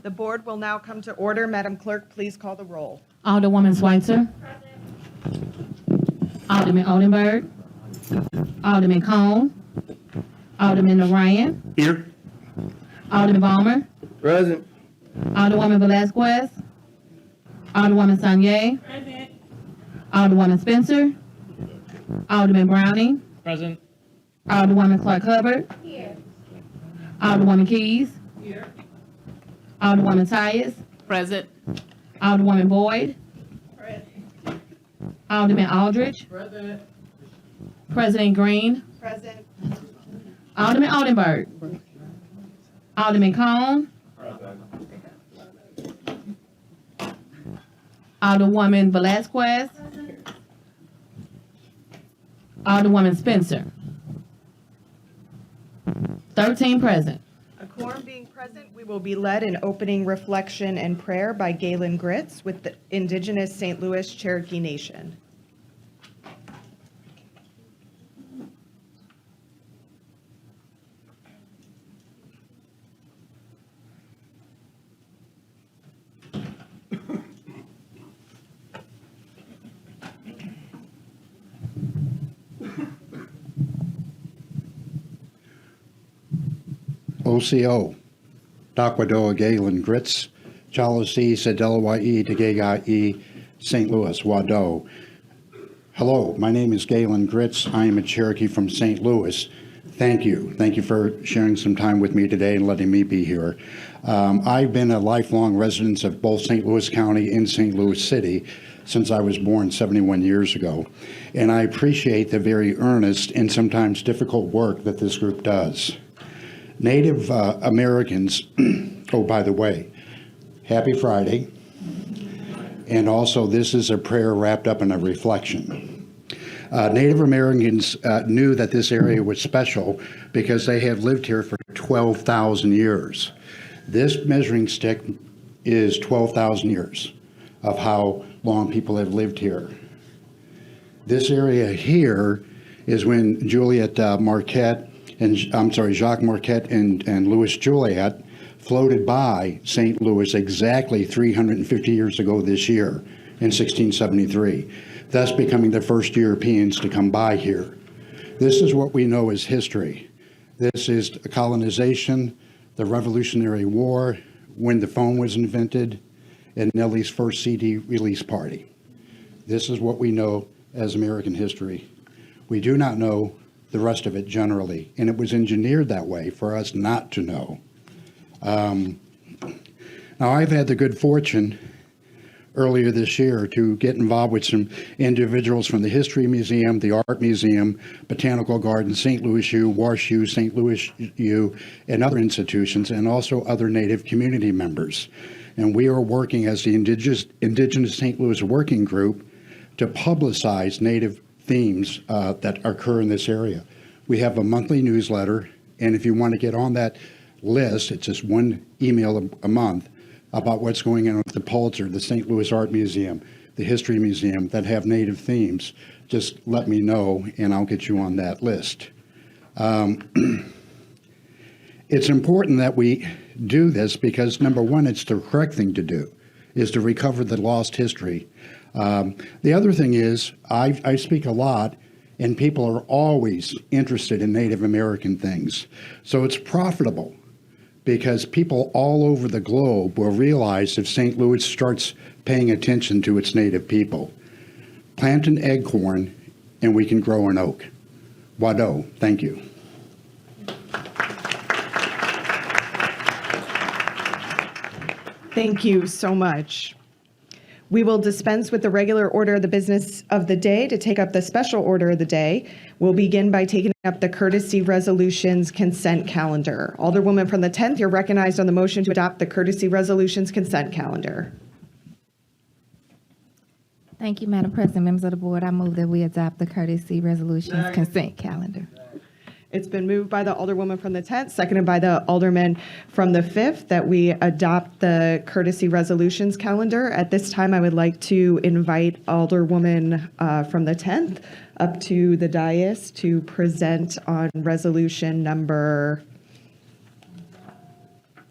The board will now come to order. Madam Clerk, please call the roll. Alderwoman Schweitzer. Alderman Oldenburg. Alderman Cone. Alderman Orion. Here. Alderman Balmer. Present. Alderwoman Velazquez. Alderwoman Sanye. Alderwoman Spencer. Alderman Browning. Present. Alderwoman Clark Hubbard. Alderwoman Keys. Alderwoman Tyus. Present. Alderwoman Boyd. Alderman Aldridge. Present. President Green. Present. Alderman Oldenburg. Alderman Cone. Alderwoman Velazquez. Alderwoman Spencer. 13 present. A quorum being present, we will be led in opening reflection and prayer by Galen Gritz with the Indigenous St. Louis Cherokee Nation. OCO, Dakwadoa Galen Grits, Chalasi Sedelawai Tegegai St. Louis, Wado. Hello, my name is Galen Grits. I am a Cherokee from St. Louis. Thank you. Thank you for sharing some time with me today and letting me be here. I've been a lifelong resident of both St. Louis County and St. Louis City since I was born 71 years ago. And I appreciate the very earnest and sometimes difficult work that this group does. Native Americans, oh, by the way, happy Friday. And also, this is a prayer wrapped up in a reflection. Native Americans knew that this area was special because they have lived here for 12,000 years. This measuring stick is 12,000 years of how long people have lived here. This area here is when Jacques Marquette and Louis Joliet floated by St. Louis exactly 350 years ago this year in 1673, thus becoming the first Europeans to come by here. This is what we know as history. This is colonization, the Revolutionary War, when the phone was invented, and Nellie's first CD release party. This is what we know as American history. We do not know the rest of it generally, and it was engineered that way for us not to know. Now, I've had the good fortune earlier this year to get involved with some individuals from the History Museum, the Art Museum, Botanical Garden, St. Louis U, Wash U, St. Louis U, and other institutions, and also other Native community members. And we are working as the Indigenous St. Louis Working Group to publicize Native themes that occur in this area. We have a monthly newsletter, and if you want to get on that list, it's just one email a month about what's going on with the Pulitzer, the St. Louis Art Museum, the History Museum that have Native themes. Just let me know, and I'll get you on that list. It's important that we do this because, number one, it's the correct thing to do, is to recover the lost history. The other thing is, I speak a lot, and people are always interested in Native American things. So it's profitable because people all over the globe will realize if St. Louis starts paying attention to its Native people. Plant an acorn, and we can grow an oak. Wado, thank you. Thank you so much. We will dispense with the regular order of the business of the day to take up the special order of the day. We'll begin by taking up the courtesy resolutions consent calendar. Alderwoman from the 10th, you're recognized on the motion to adopt the courtesy resolutions consent calendar. Thank you, Madam President, members of the board. I move that we adopt the courtesy resolutions consent calendar. It's been moved by the Alderwoman from the 10th, seconded by the Alderman from the 5th, that we adopt the courtesy resolutions calendar. At this time, I would like to invite Alderwoman from the 10th up to the dais to present on resolution number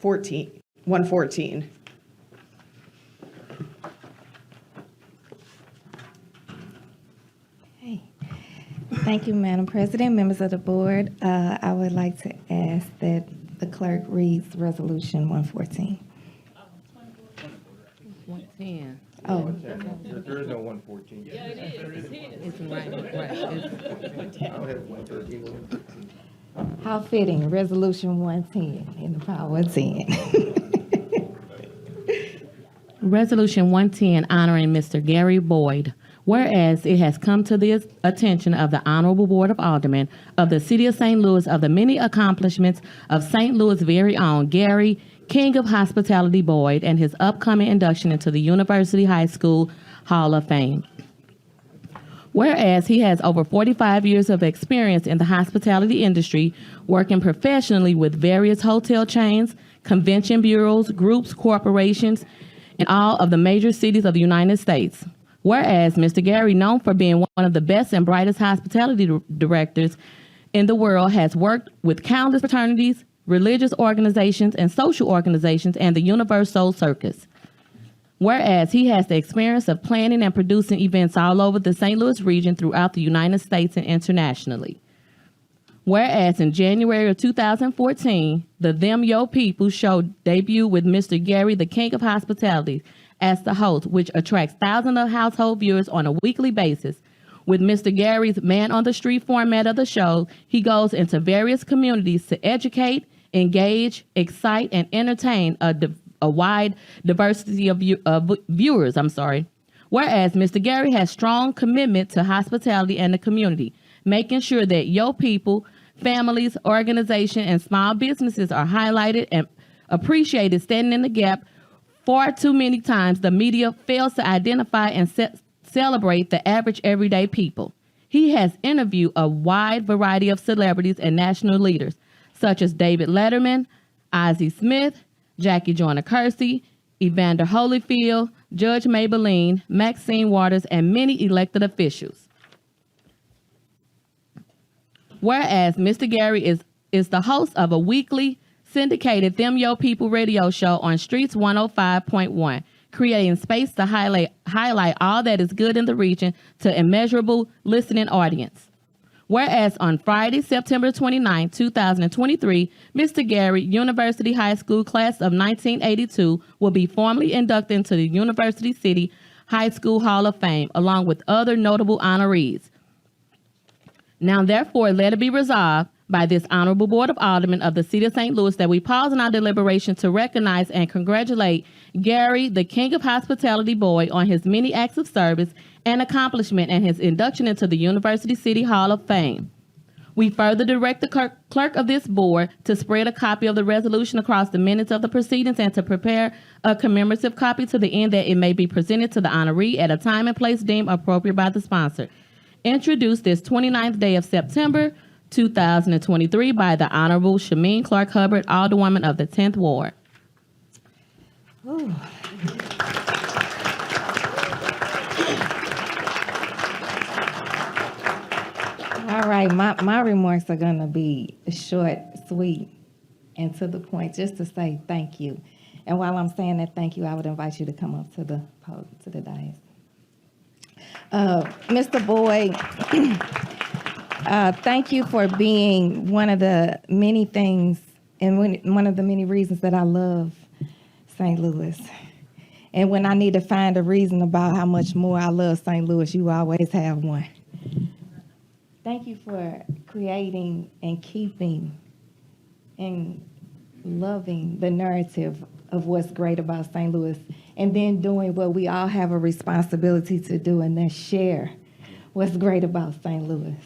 14. 114. Hey. Thank you, Madam President, members of the board. I would like to ask that the clerk reads Resolution 114. 110. Oh, There is no 114. Yeah, it is. It's right. I don't have 113. how fitting, Resolution 110 in the power of 10. Resolution 110 honoring Mr. Gary Boyd. Whereas it has come to the attention of the Honorable Board of Aldermen of the City of St. Louis of the many accomplishments of St. Louis' very own Gary, King of Hospitality Boyd, and his upcoming induction into the University High School Hall of Fame. Whereas he has over 45 years of experience in the hospitality industry, working professionally with various hotel chains, convention bureaus, groups, corporations, in all of the major cities of the United States. Whereas Mr. Gary, known for being one of the best and brightest hospitality directors in the world, has worked with countless fraternities, religious organizations, and social organizations, and the Universal Circus. Whereas he has the experience of planning and producing events all over the St. Louis region, throughout the United States and internationally. Whereas in January of 2014, the Them Yo People show debuted with Mr. Gary, the King of Hospitality, as the host, which attracts thousands of household viewers on a weekly basis. With Mr. Gary's Man on the Street format of the show, he goes into various communities to educate, engage, excite, and entertain a wide diversity of viewers. Whereas Mr. Gary has strong commitment to hospitality and the community, making sure that Yo People, families, organizations, and small businesses are highlighted and appreciated, standing in the gap. Far too many times, the media fails to identify and celebrate the average everyday people. He has interviewed a wide variety of celebrities and national leaders, such as David Letterman, Ozzie Smith, Jackie Joyner-Kersee, Evander Holyfield, Judge Maybelline, Maxine Waters, and many elected officials. Whereas Mr. Gary is the host of a weekly syndicated Them Yo People radio show on Streets 105.1, creating space to highlight all that is good in the region to immeasurable listening audience. Whereas on Friday, September 29, 2023, Mr. Gary, University High School class of 1982, will be formally inducted into the University City High School Hall of Fame, along with other notable honorees. Now, therefore, let it be resolved by this Honorable Board of Aldermen of the City of St. Louis that we pause in our deliberation to recognize and congratulate Gary, the King of Hospitality Boyd, on his many acts of service and accomplishment and his induction into the University City Hall of Fame. We further direct the clerk of this board to spread a copy of the resolution across the minutes of the proceedings and to prepare a commemorative copy to the end that it may be presented to the honoree at a time and place deemed appropriate by the sponsor. Introduced this 29th day of September 2023 by the Honorable Shameen Clark Hubbard, Alderwoman of the 10th Ward. Ooh. All right, my remarks are going to be short, sweet, and to the point, just to say thank you. And while I'm saying that thank you, I would invite you to come up to the podium, to the dais. Mr. Boyd, thank you for being one of the many things and one of the many reasons that I love St. Louis. And when I need to find a reason about how much more I love St. Louis, you always have one. Thank you for creating and keeping and loving the narrative of what's great about St. Louis, and then doing what we all have a responsibility to do, and then share what's great about St. Louis.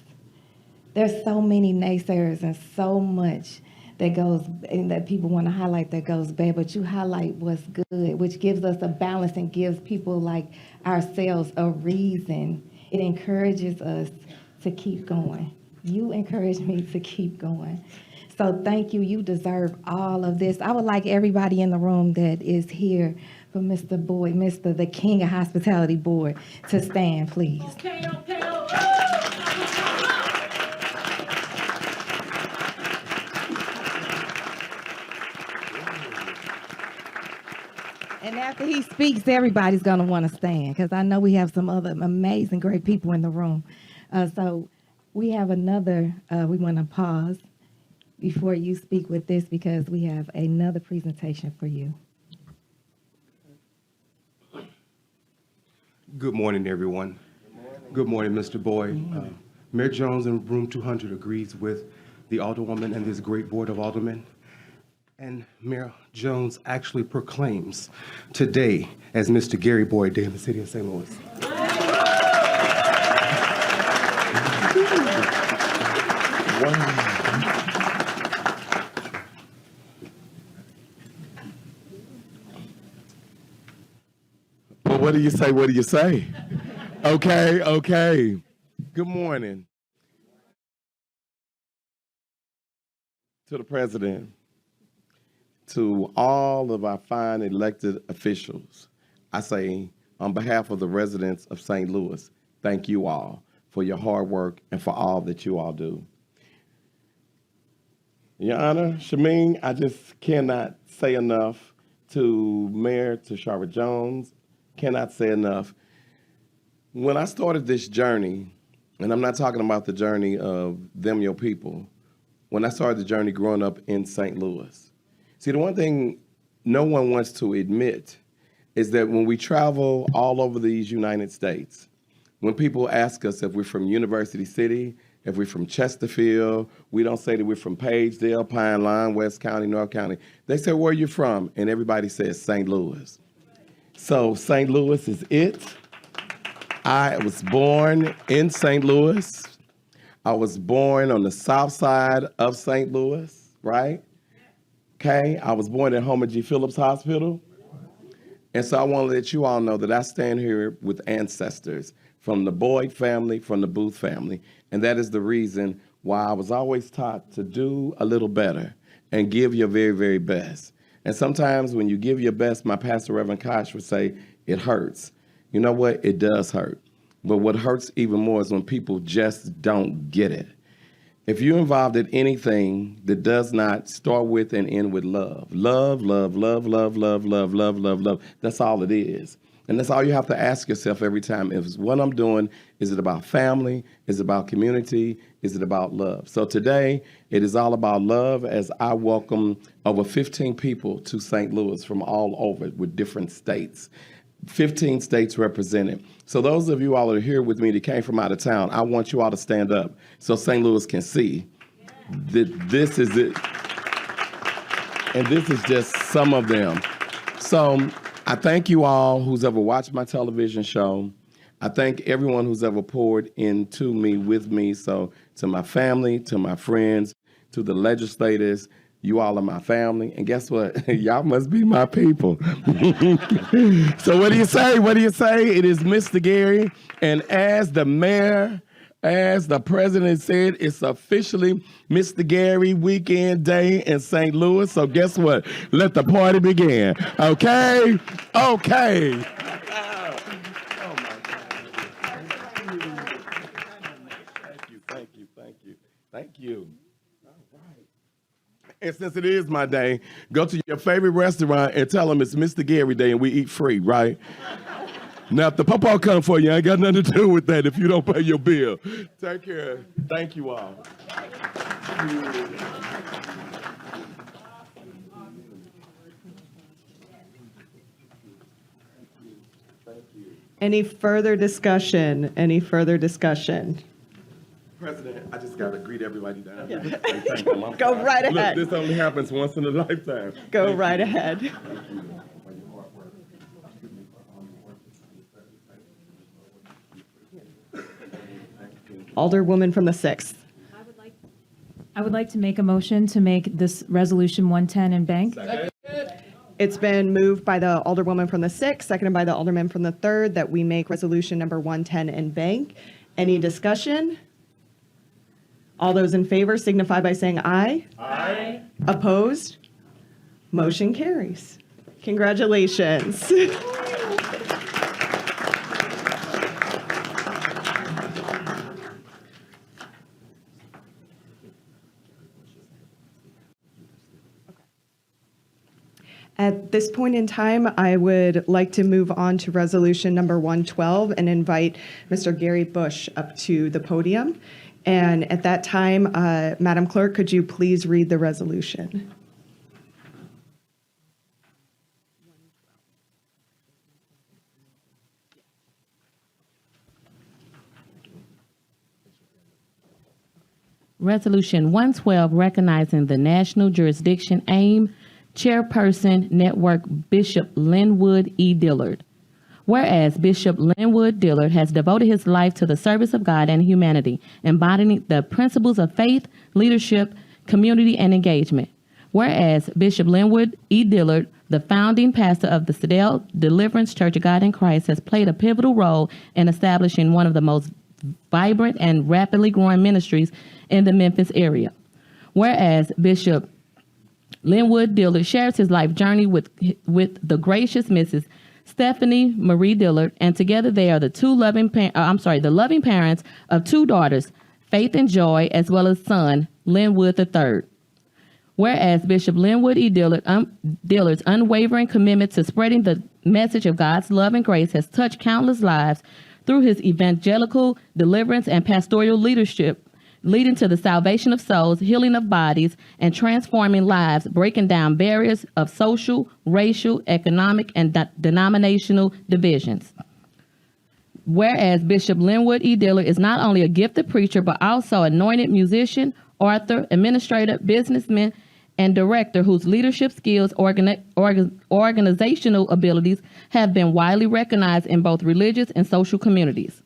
There's so many naysayers and so much that goes, and that people want to highlight that goes bad, but you highlight what's good, which gives us a balance and gives people like ourselves a reason. It encourages us to keep going. You encourage me to keep going. So thank you. You deserve all of this. I would like everybody in the room that is here for Mr. Boyd, Mr. the King of Hospitality Board, to stand, please. Okay. And after he speaks, everybody's going to want to stand because I know we have some other amazing, great people in the room. So we have another, we want to pause before you speak with this because we have another presentation for you. Good morning, everyone. Good morning, Mr. Boyd. Mayor Jones in room 200 agrees with the Alderwoman and this great board of Aldermen. And Mayor Jones actually proclaims today as Mr. Gary Boyd Day in the city of St. Louis. Well, what do you say? What do you say? Okay, okay. Good morning. To the president, to all of our fine elected officials, I say on behalf of the residents of St. Louis, thank you all for your hard work and for all that you all do. Your Honor, Shameen, I just cannot say enough to Mayor Tashara Jones, cannot say enough. When I started this journey, and I'm not talking about the journey of them, your people, when I started the journey growing up in St. Louis. See, the one thing no one wants to admit is that when we travel all over these United States, when people ask us if we're from University City, if we're from Chesterfield, we don't say that we're from Pagedale, Pine Line, West County, North County. They say, where are you from? And everybody says St. Louis. So St. Louis is it. I was born in St. Louis. I was born on the south side of St. Louis, right? Okay, I was born at Homer G. Phillips Hospital. And so I want to let you all know that I stand here with ancestors from the Boyd family, from the Booth family. And that is the reason why I was always taught to do a little better and give your very, very best. And sometimes when you give your best, my pastor, Reverend Kosh, would say, it hurts. You know what? It does hurt. But what hurts even more is when people just don't get it. If you're involved in anything that does not start with and end with love, love, love, love, love, love, love, love, love, love, that's all it is. And that's all you have to ask yourself every time. If what I'm doing, is it about family? Is it about community? Is it about love? So today, it is all about love as I welcome over 15 people to St. Louis from all over with different states. 15 states represented. So those of you all that are here with me that came from out of town, I want you all to stand up so St. Louis can see that this is it. And this is just some of them. So I thank you all who's ever watched my television show. I thank everyone who's ever poured into me, with me. So to my family, to my friends, to the legislators, you all are my family. And guess what? Y'all must be my people. So what do you say? What do you say? It is Mr. Gary. And as the mayor, as the president said, it's officially Mr. Gary Weekend Day in St. Louis. So guess what? Let the party begin. Okay? Okay. Thank you. All right. And since it is my day, go to your favorite restaurant and tell them it's Mr. Gary Day and we eat free, right? Now, if the papa come for you, I ain't got nothing to do with that if you don't pay your bill. Take care. Thank you all. Any further discussion? Any further discussion? President, I just got to greet everybody down here. Go right Look, ahead. this only happens once in a lifetime. Go right ahead. Alderwoman from the 6th. I would like to make a motion to make this resolution 110 in bank. It's been moved by the Alderwoman from the 6th, seconded by the Alderman from the 3rd, that we make resolution number 110 in bank. Any discussion? All those in favor signify by saying aye. Aye. Opposed? Motion carries. Congratulations. At this point in time, I would like to move on to resolution number 112 and invite Mr. Gary Bush up to the podium. And at that time, Madam Clerk, could you please read the resolution? Resolution 112, recognizing the National Jurisdiction AIM Chairperson Network, Bishop Linwood E. Dillard. Whereas Bishop Linwood Dillard has devoted his life to the service of God and humanity, embodying the principles of faith, leadership, community, and engagement. Whereas Bishop Linwood E. Dillard, the founding pastor of the Citadel Deliverance Church of God in Christ, has played a pivotal role in establishing one of the most vibrant and rapidly growing ministries in the Memphis area. Whereas Bishop Linwood Dillard shares his life journey with the gracious Mrs. Stephanie Marie Dillard, and together they are the loving parents of two daughters, Faith and Joy, as well as son Linwood III. Whereas Bishop Linwood E. Dillard's unwavering commitment to spreading the message of God's love and grace has touched countless lives through his evangelical deliverance and pastoral leadership, leading to the salvation of souls, healing of bodies, and transforming lives, breaking down barriers of social, racial, economic, and denominational divisions. Whereas Bishop Linwood E. Dillard is not only a gifted preacher, but also anointed musician, author, administrator, businessman, and director whose leadership skills, organizational abilities have been widely recognized in both religious and social communities.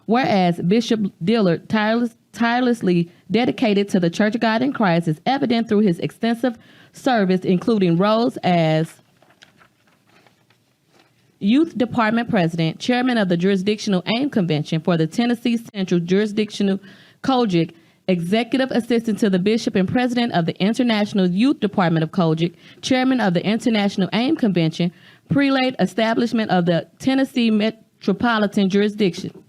Whereas Bishop Dillard tirelessly dedicated to the Church of God in Christ is evident through his extensive service, including roles as Youth Department President, Chairman of the Jurisdictional AIM Convention for the Tennessee Central Jurisdictional COGIC, Executive Assistant to the Bishop and President of the International Youth Department of COGIC, Chairman of the International AIM Convention, Prelate Establishment of the Tennessee Metropolitan Jurisdiction.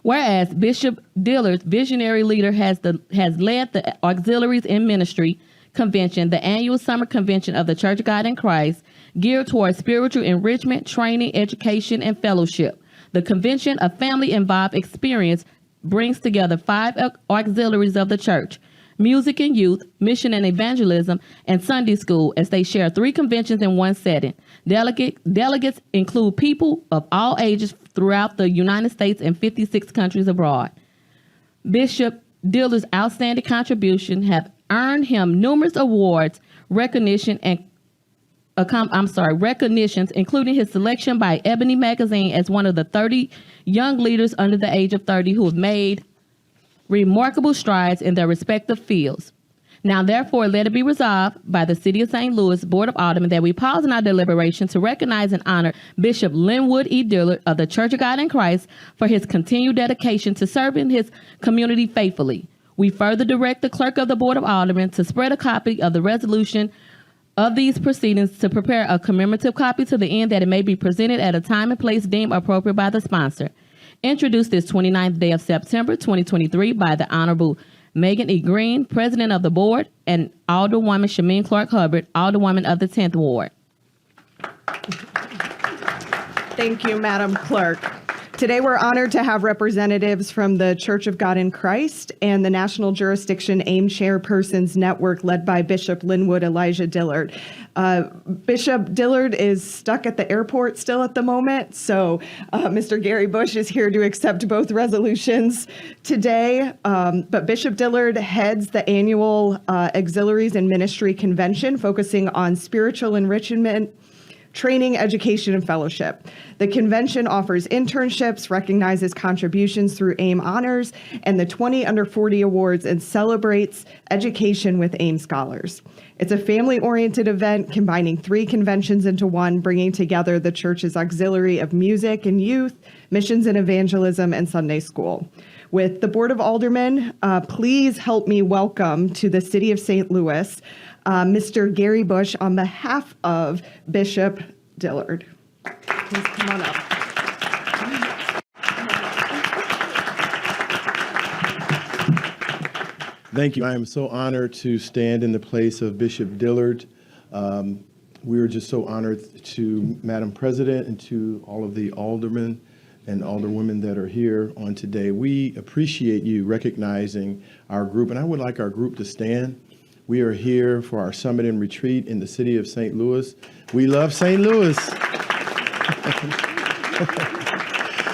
Whereas Bishop Dillard's visionary leader has led the Auxiliaries in Ministry Convention, the annual summer convention of the Church of God in Christ, geared towards spiritual enrichment, training, education, and fellowship. The convention, a family-involved experience, brings together 5 auxiliaries of the church: music and youth, mission and evangelism, and Sunday school, as they share 3 conventions in one setting. Delegates include people of all ages throughout the United States and 56 countries abroad. Bishop Dillard's outstanding contribution have earned him numerous awards, recognitions, including his selection by Ebony Magazine as one of the 30 young leaders under the age of 30 who have made remarkable strides in their respective fields. Now, therefore, let it be resolved by the City of St. Louis Board of Aldermen that we pause in our deliberation to recognize and honor Bishop Linwood E. Dillard of the Church of God in Christ for his continued dedication to serving his community faithfully. We further direct the Clerk of the Board of Aldermen to spread a copy of the resolution of these proceedings, to prepare a commemorative copy to the end that it may be presented at a time and place deemed appropriate by the sponsor. Introduced this 29th day of September 2023 by the Honorable Megan E. Green, President of the Board, and Alderwoman Shameen Clark-Hubbard, Alderwoman of the 10th Ward. Thank you, Madam Clerk. Today, we're honored to have representatives from the Church of God in Christ and the National Jurisdiction AIM Chairpersons Network, led by Bishop Linwood Elijah Dillard. Bishop Dillard is stuck at the airport still at the moment, so Mr. Gary Bush is here to accept both resolutions today. But Bishop Dillard heads the annual Auxiliaries and Ministry Convention, focusing on spiritual enrichment, training, education, and fellowship. The convention offers internships, recognizes contributions through AIM honors, and the 20 Under 40 Awards, and celebrates education with AIM scholars. It's a family-oriented event combining 3 conventions into one, bringing together the church's auxiliary of music and youth, missions and evangelism, and Sunday school. With the Board of Aldermen, please help me welcome to the City of St. Louis, Mr. Gary Bush on behalf of Bishop Dillard. Please come on up. Thank you. I am so honored to stand in the place of Bishop Dillard. We are just so honored to Madam President and to all of the aldermen and alderwomen that are here on today. We appreciate you recognizing our group, and I would like our group to stand. We are here for our summit and retreat in the city of St. Louis. We love St. Louis.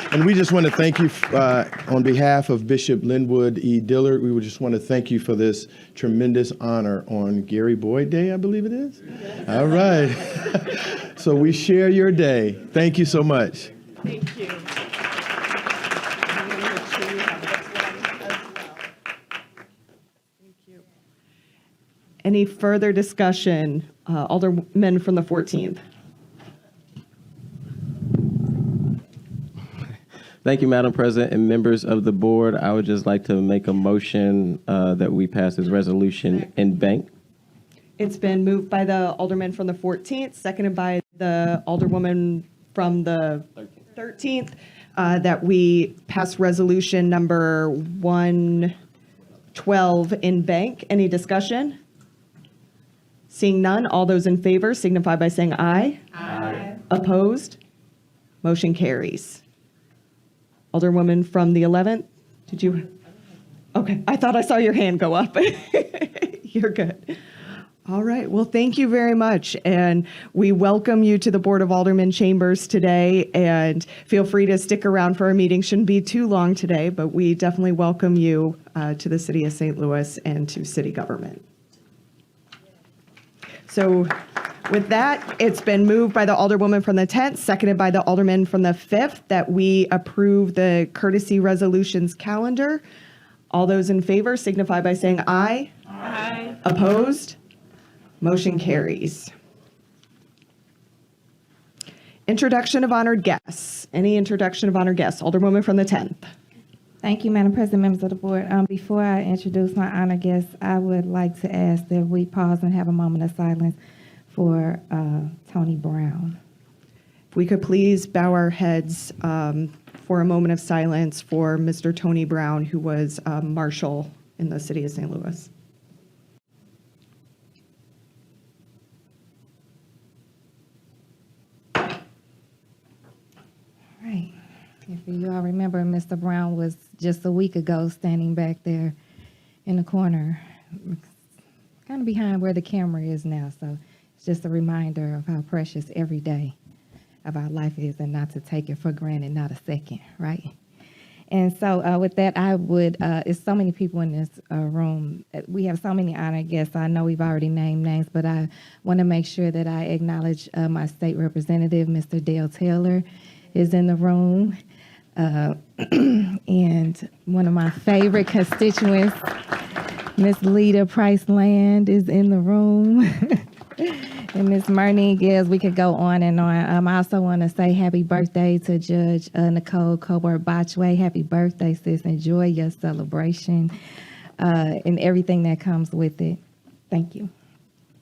And we just want to thank you on behalf of Bishop Linwood E. Dillard. We would just want to thank you for this tremendous honor on Gary Boyd Day, I believe it is. All right. So we share your day. Thank you so much. Thank you. Any further discussion? Alderman from the 14th. Thank you, Madam President and members of the board. I would just like to make a motion that we pass this resolution in bank. It's been moved by the alderman from the 14th, seconded by the alderwoman from the 13th, that we pass resolution number 112 in bank. Any discussion? Seeing none, all those in favor signify by saying aye. Aye. Opposed? Motion carries. Alderwoman from the 11th, did you? Okay, I thought I saw your hand go up. You're good. All right, well, thank you very much. And we welcome you to the Board of Aldermen chambers today, and feel free to stick around for our meeting. Shouldn't be too long today, but we definitely welcome you to the city of St. Louis and to city government. So with that, it's been moved by the alderwoman from the 10th, seconded by the alderman from the 5th, that we approve the courtesy resolutions calendar. All those in favor signify by saying aye. Aye. Opposed? Motion carries. Introduction of honored guests. Any introduction of honored guests? Alderwoman from the 10th. Thank you, Madam President, members of the board. Before I introduce my honor guests, I would like to ask that we pause and have a moment of silence for Tony Brown. If we could please bow our heads for a moment of silence for Mr. Tony Brown, who was a marshal in the city of St. Louis. All right. If you all remember, Mr. Brown was just a week ago standing back there in the corner, kind of behind where the camera is now. So it's just a reminder of how precious every day of our life is, and not to take it for granted, not a second, right? And so with that, I would, it's so many people in this room. We have so many honored guests. I know we've already named names, but I want to make sure that I acknowledge my state representative, Mr. Dale Taylor, is in the room. And one of my favorite constituents, Miss Lita Price Land, is in the room. And Miss Marnie Gales, we could go on and on. I also want to say happy birthday to Judge Nicole Colbert-Botchway. Happy birthday, sis. Enjoy your celebration and everything that comes with it. Thank you.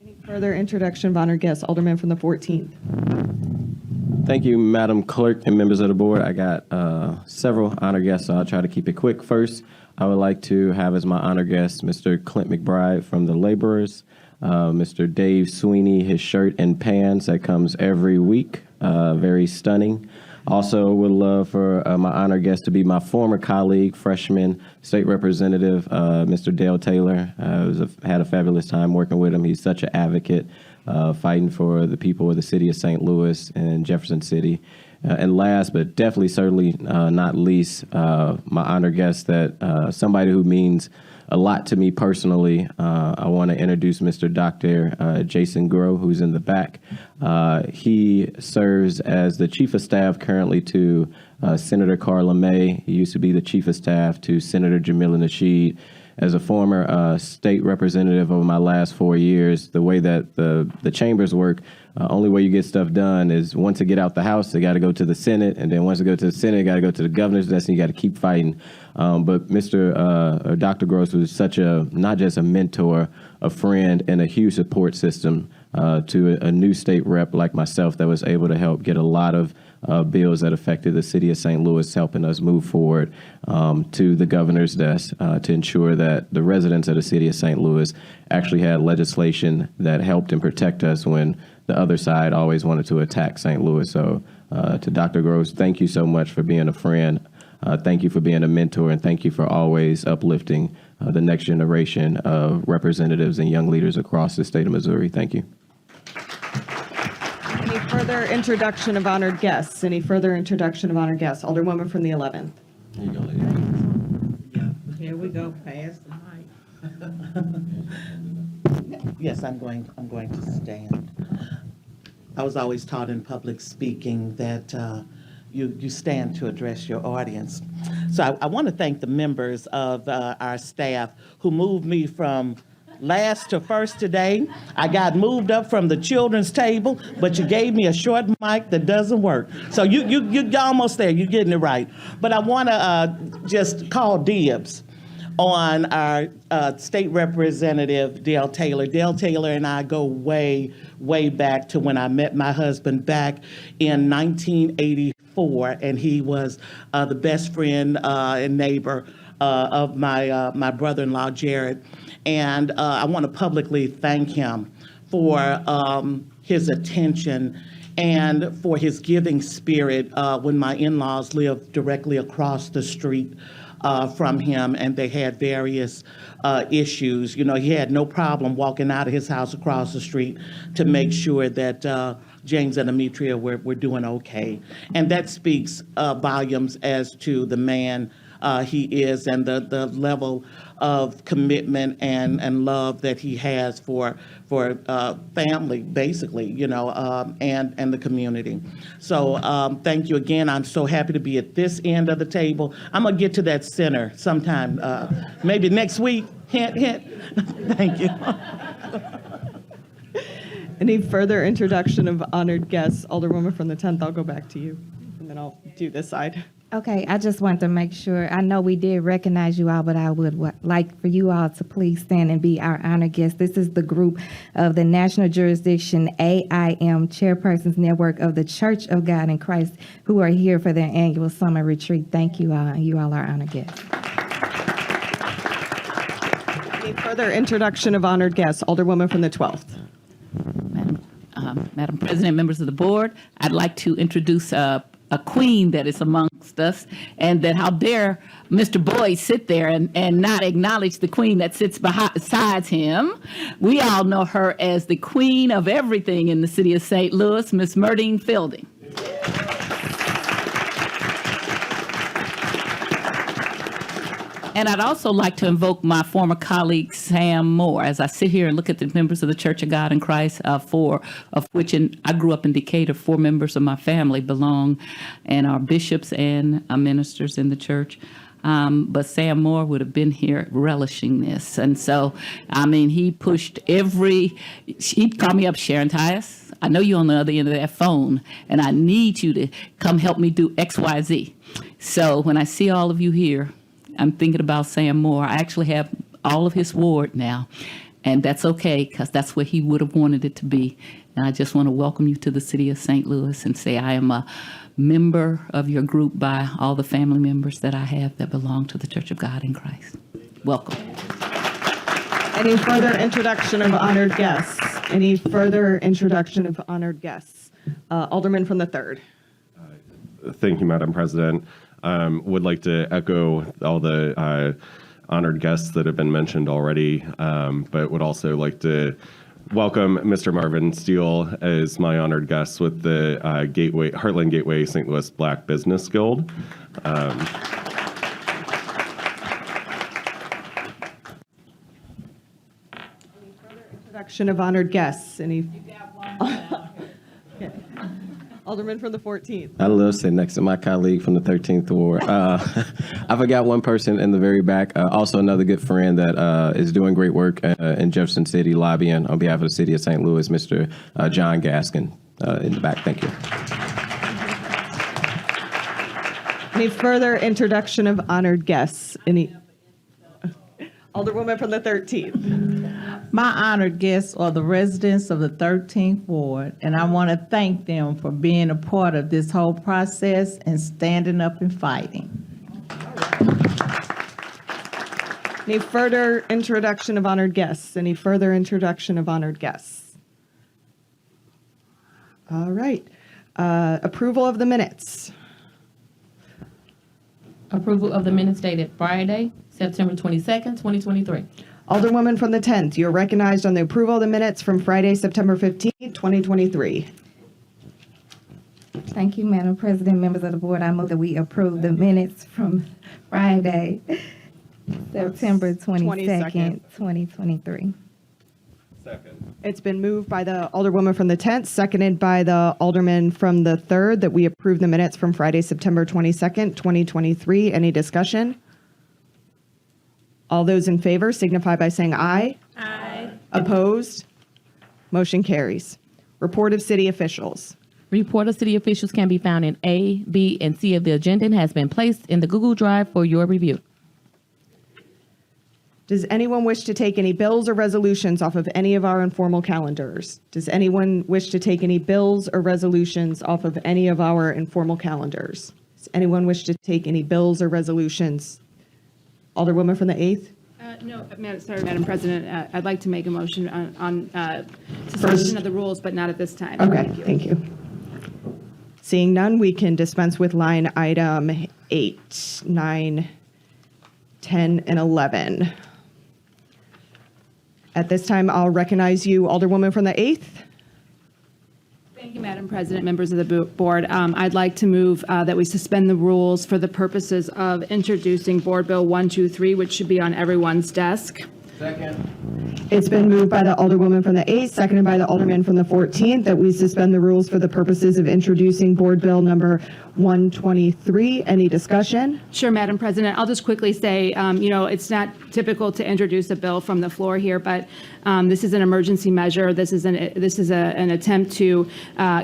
Any further introduction of honored guests? Alderman from the 14th. Thank you, Madam Clerk and members of the board. I got several honor guests, so I'll try to keep it quick. First, I would like to have as my honor guest Mr. Clint McBride from the Laborers, Mr. Dave Sweeney, his shirt and pants that comes every week, very stunning. Also would love for my honor guest to be my former colleague, freshman state representative, Mr. Dale Taylor. Had a fabulous time working with him. He's such an advocate, fighting for the people of the city of St. Louis and Jefferson City. And last, but definitely certainly not least, my honor guest, that somebody who means a lot to me personally. I want to introduce Mr. Dr. Jason Groh, who's in the back. He serves as the chief of staff currently to Senator Carla May. He used to be the chief of staff to Senator Jamila Nasheed. As a former state representative over my last 4 years, the way that the chambers work, only way you get stuff done is once it get out the House, they got to go to the Senate, and then once it go to the Senate, got to go to the governor's desk, and you got to keep fighting. But Dr. Gross was such not just a mentor, a friend, and a huge support system to a new state rep like myself that was able to help get a lot of bills that affected the city of St. Louis, helping us move forward to the governor's desk to ensure that the residents of the city of St. Louis actually had legislation that helped and protect us when the other side always wanted to attack St. Louis. So to Dr. Gross, thank you so much for being a friend. Thank you for being a mentor, and thank you for always uplifting the next generation of representatives and young leaders across the state of Missouri. Thank you. Any further introduction of honored guests? Any further introduction of honored guests? Alderwoman from the 11th. Here you go, lady. Here we go, pass the mic. Yes, I'm going to stand. I was always taught in public speaking that you stand to address your audience. So I want to thank the members of our staff who moved me from last to first today. I got moved up from the children's table, but you gave me a short mic that doesn't work. So you're almost there. You're getting it right. But I want to just call dibs on our state representative, Dale Taylor. Dale Taylor and I go way, way back to when I met my husband back in 1984, and he was the best friend and neighbor of my brother-in-law, Jared. And I want to publicly thank him for his attention and for his giving spirit when my in-laws lived directly across the street from him, and they had various issues. You know, he had no problem walking out of his house across the street to make sure that James and Demetria were doing okay. And that speaks volumes as to the man he is and the level of commitment and love that he has for family, basically, you know, and the community. So thank you again. I'm so happy to be at this end of the table. I'm gonna get to that center sometime, maybe next week. Hint, hint. Thank you. Any further introduction of honored guests? Alderwoman from the 10th, I'll go back to you, and then I'll do this side. Okay, I just want to make sure, I know we did recognize you all, but I would like for you all to please stand and be our honored guest. This is the group of the National Jurisdiction AIM Chairpersons Network of the Church of God in Christ, who are here for their annual summer retreat. Thank you all, and you all are honored guests. Any further introduction of honored guests? Alderwoman from the 12th. Madam President, members of the board, I'd like to introduce a queen that is amongst us, and that how dare Mr. Boyd sit there and not acknowledge the queen that sits beside him. We all know her as the queen of everything in the city of St. Louis, Miss Murdine Fielding. And I'd also like to invoke my former colleague, Sam Moore, as I sit here and look at the members of the Church of God in Christ, four of which I grew up in Decatur. 4 members of my family belong and are bishops and ministers in the church. But Sam Moore would have been here relishing this. And so, I mean, he pushed he'd call me up, Sharon Tyus, I know you're on the other end of that phone, and I need you to come help me do X, Y, Z. So when I see all of you here, I'm thinking about Sam Moore. I actually have all of his ward now, and that's okay because that's what he would have wanted it to be. And I just want to welcome you to the city of St. Louis and say I am a member of your group by all the family members that I have that belong to the Church of God in Christ. Welcome. Any further introduction of honored guests? Any further introduction of honored guests? Alderman from the 3rd. Thank you, Madam President. Would like to echo all the honored guests that have been mentioned already, but would also like to welcome Mr. Marvin Steele as my honored guest with the Heartland Gateway St. Louis Black Business Guild. Introduction of honored guests. Any? Okay. Alderman from the 14th. I love sitting next to my colleague from the 13th Ward. I forgot one person in the very back. Also another good friend that is doing great work in Jefferson City lobbying on behalf of the city of St. Louis, Mr. John Gaskin in the back. Thank you. Any further introduction of honored guests? Any? Alderwoman from the 13th. My honored guests are the residents of the 13th Ward, and I want to thank them for being a part of this whole process and standing up and fighting. Any further introduction of honored guests? Any further introduction of honored guests? All right. Approval of the minutes. Approval of the minutes dated Friday, September 22nd, 2023. Alderwoman from the 10th, you're recognized on the approval of the minutes from Friday, September 15th, 2023. Thank you, Madam President, members of the board. I move that we approve the minutes from Friday, September 22nd, 2023. Second. It's been moved by the Alderwoman from the 10th, seconded by the Alderman from the 3rd, that we approve the minutes from Friday, September 22nd, 2023. Any discussion? All those in favor signify by saying aye. Aye. Opposed? Motion carries. Report of city officials. Report of city officials can be found in A, B, and C of the agenda and has been placed in the Google Drive for your review. Does anyone wish to take any bills or resolutions off of any of our informal calendars? Does anyone wish to take any bills or resolutions off of any of our informal calendars? Does anyone wish to take any bills or resolutions? Alderwoman from the 8th? No, Madam President, I'd like to make a motion on suspension of the rules, but not at this time. Okay, thank you. Seeing none, we can dispense with line item 8, 9, 10, and 11. At this time, I'll recognize you, Alderwoman from the 8th. Thank you, Madam President, members of the board. I'd like to move that we suspend the rules for the purposes of introducing Board Bill 123, which should be on everyone's desk. It's been moved by the Alderwoman from the 8th, seconded by the Alderman from the 14th, that we suspend the rules for the purposes of introducing Board Bill number 123. Any discussion? Sure, Madam President. I'll just quickly say, it's not typical to introduce a bill from the floor here, but this is an emergency measure. This is an attempt to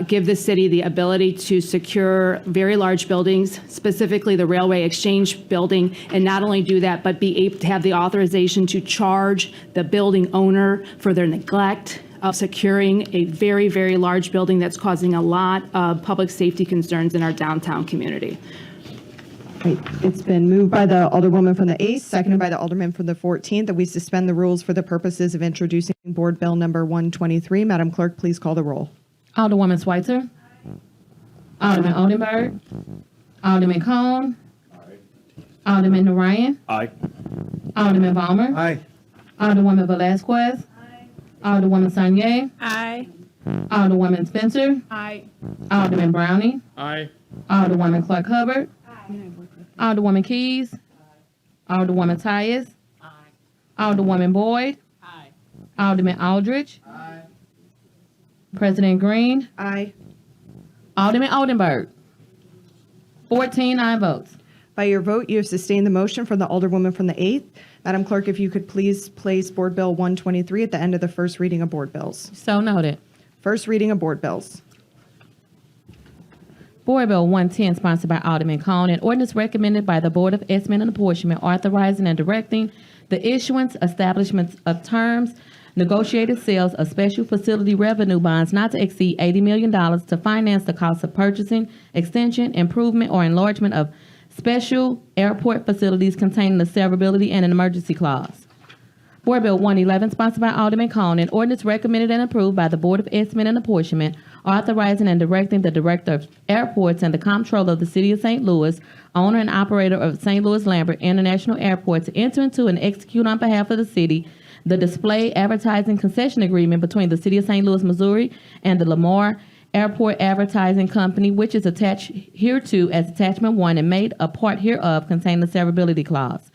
give the city the ability to secure very large buildings, specifically the Railway Exchange building, and not only do that, but be able to have the authorization to charge the building owner for their neglect of securing a very, very large building that's causing a lot of public safety concerns in our downtown community. Right. It's been moved by the Alderwoman from the 8th, seconded by the Alderman from the 14th, that we suspend the rules for the purposes of introducing Board Bill number 123. Madam Clerk, please call the roll. Alderwoman Schweitzer. Alderman Oldenburg. Alderman Cone. Alderman Narayan. Aye. Alderman Balmer. Aye. Alderwoman Velazquez. Alderwoman Sanye. Aye. Alderwoman Spencer. Aye. Alderman Browning. Aye. Alderwoman Clark Hubbard. Alderwoman Keys. Alderwoman Tyus. Alderwoman Boyd. Alderman Aldridge. President Green. Aye. Alderman Oldenburg. 14 aye votes. By your vote, you have sustained the motion from the Alderwoman from the 8th. Madam Clerk, if you could please place Board Bill 123 at the end of the first reading of board bills. So noted. First reading of board bills. Board Bill 110, sponsored by Alderman Cone, an ordinance recommended by the Board of Estimate and Apportionment authorizing and directing the issuance, establishment of terms, negotiated sales of special facility revenue bonds not to exceed $80 million to finance the cost of purchasing, extension, improvement, or enlargement of special airport facilities containing the severability and an emergency clause. Board Bill 111, sponsored by Alderman Cone, an ordinance recommended and approved by the Board of Estimate and Apportionment, authorizing and directing the Director of Airports and the Comptroller of the City of St. Louis, owner and operator of St. Louis Lambert International Airport, to enter into and execute on behalf of the city the display advertising concession agreement between the City of St. Louis, Missouri, and the Lamar Airport Advertising Company, which is attached hereto as Attachment 1 and made a part hereof, containing the severability clause.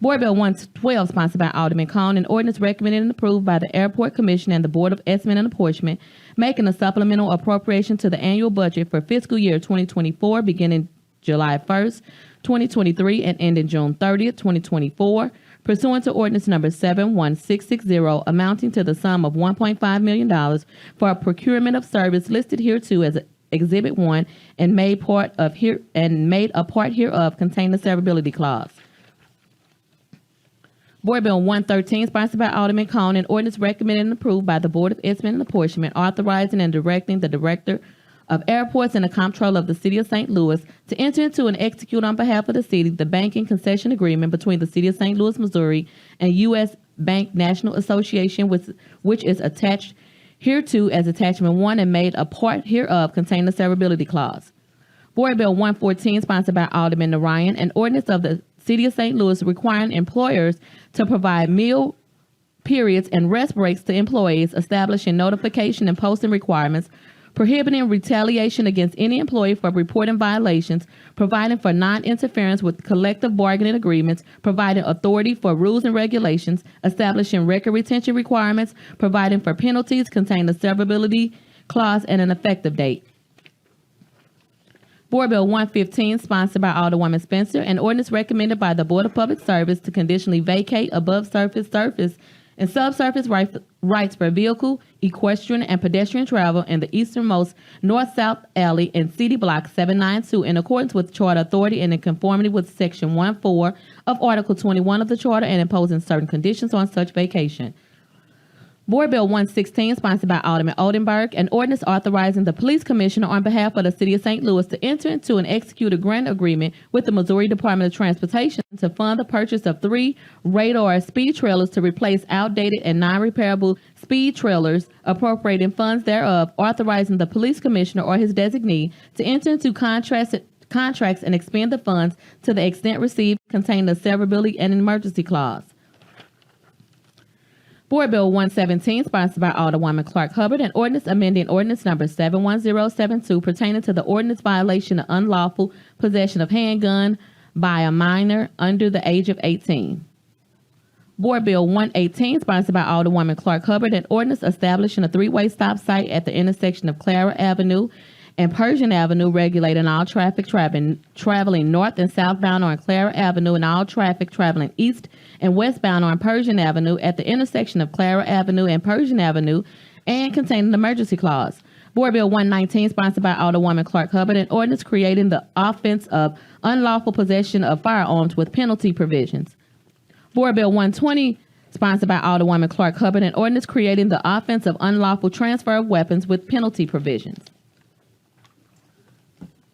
Board Bill 112, sponsored by Alderman Cone, an ordinance recommended and approved by the Airport Commission and the Board of Estimate and Apportionment, making a supplemental appropriation to the annual budget for fiscal year 2024, beginning July 1st, 2023, and ending June 30th, 2024, pursuant to ordinance number 71660, amounting to the sum of $1.5 million for a procurement of service listed hereto as Exhibit 1 and made a part hereof, containing the severability clause. Board Bill 113, sponsored by Alderman Cone, an ordinance recommended and approved by the Board of Estimate and Apportionment, authorizing and directing the Director of Airports and the Comptroller of the City of St. Louis to enter into and execute on behalf of the city the banking concession agreement between the City of St. Louis, Missouri, and U.S. Bank National Association, which is attached hereto as attachment 1 and made a part hereof containing the severability clause. Board Bill 114, sponsored by Alderman Narayan, an ordinance of the City of St. Louis requiring employers to provide meal periods and rest breaks to employees, establishing notification and posting requirements, prohibiting retaliation against any employee for reporting violations, providing for non-interference with collective bargaining agreements, providing authority for rules and regulations, establishing record retention requirements, providing for penalties, containing the severability clause and an effective date. Board Bill 115, sponsored by Alderwoman Spencer, an ordinance recommended by the Board of Public Service to conditionally vacate above surface and subsurface rights for vehicle, equestrian, and pedestrian travel in the easternmost north-south alley in CD Block 792 in accordance with Charter Authority and in conformity with Section 1.4 of Article 21 of the Charter and imposing certain conditions on such vacation. Board Bill 116, sponsored by Alderman Oldenburg, an ordinance authorizing the police commissioner on behalf of the City of St. Louis to enter into and execute a grant agreement with the Missouri Department of Transportation to fund the purchase of 3 radar speed trailers to replace outdated and non-repairable speed trailers, appropriating funds thereof, authorizing the police commissioner or his designee to enter into contracts and expend the funds to the extent received, containing the severability and emergency clause. Board Bill 117, sponsored by Alderwoman Clark Hubbard, an ordinance amending ordinance number 71072 pertaining to the ordinance violation of unlawful possession of handgun by a minor under the age of 18. Board Bill 118, sponsored by Alderwoman Clark Hubbard, an ordinance establishing a 3-way stop site at the intersection of Clara Avenue and Persian Avenue, regulating all traffic traveling north and southbound on Clara Avenue and all traffic traveling east and westbound on Persian Avenue at the intersection of Clara Avenue and Persian Avenue, and containing the emergency clause. Board Bill 119, sponsored by Alderwoman Clark Hubbard, an ordinance creating the offense of unlawful possession of firearms with penalty provisions. Board Bill 120, sponsored by Alderwoman Clark Hubbard, an ordinance creating the offense of unlawful transfer of weapons with penalty provisions.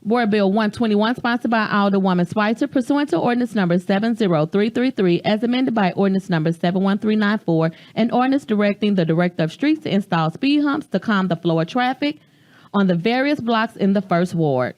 Board Bill 121, sponsored by Alderwoman Schweitzer, pursuant to ordinance number 70333, as amended by ordinance number 71394, an ordinance directing the Director of Streets to install speed humps to calm the flow of traffic on the various blocks in the First Ward.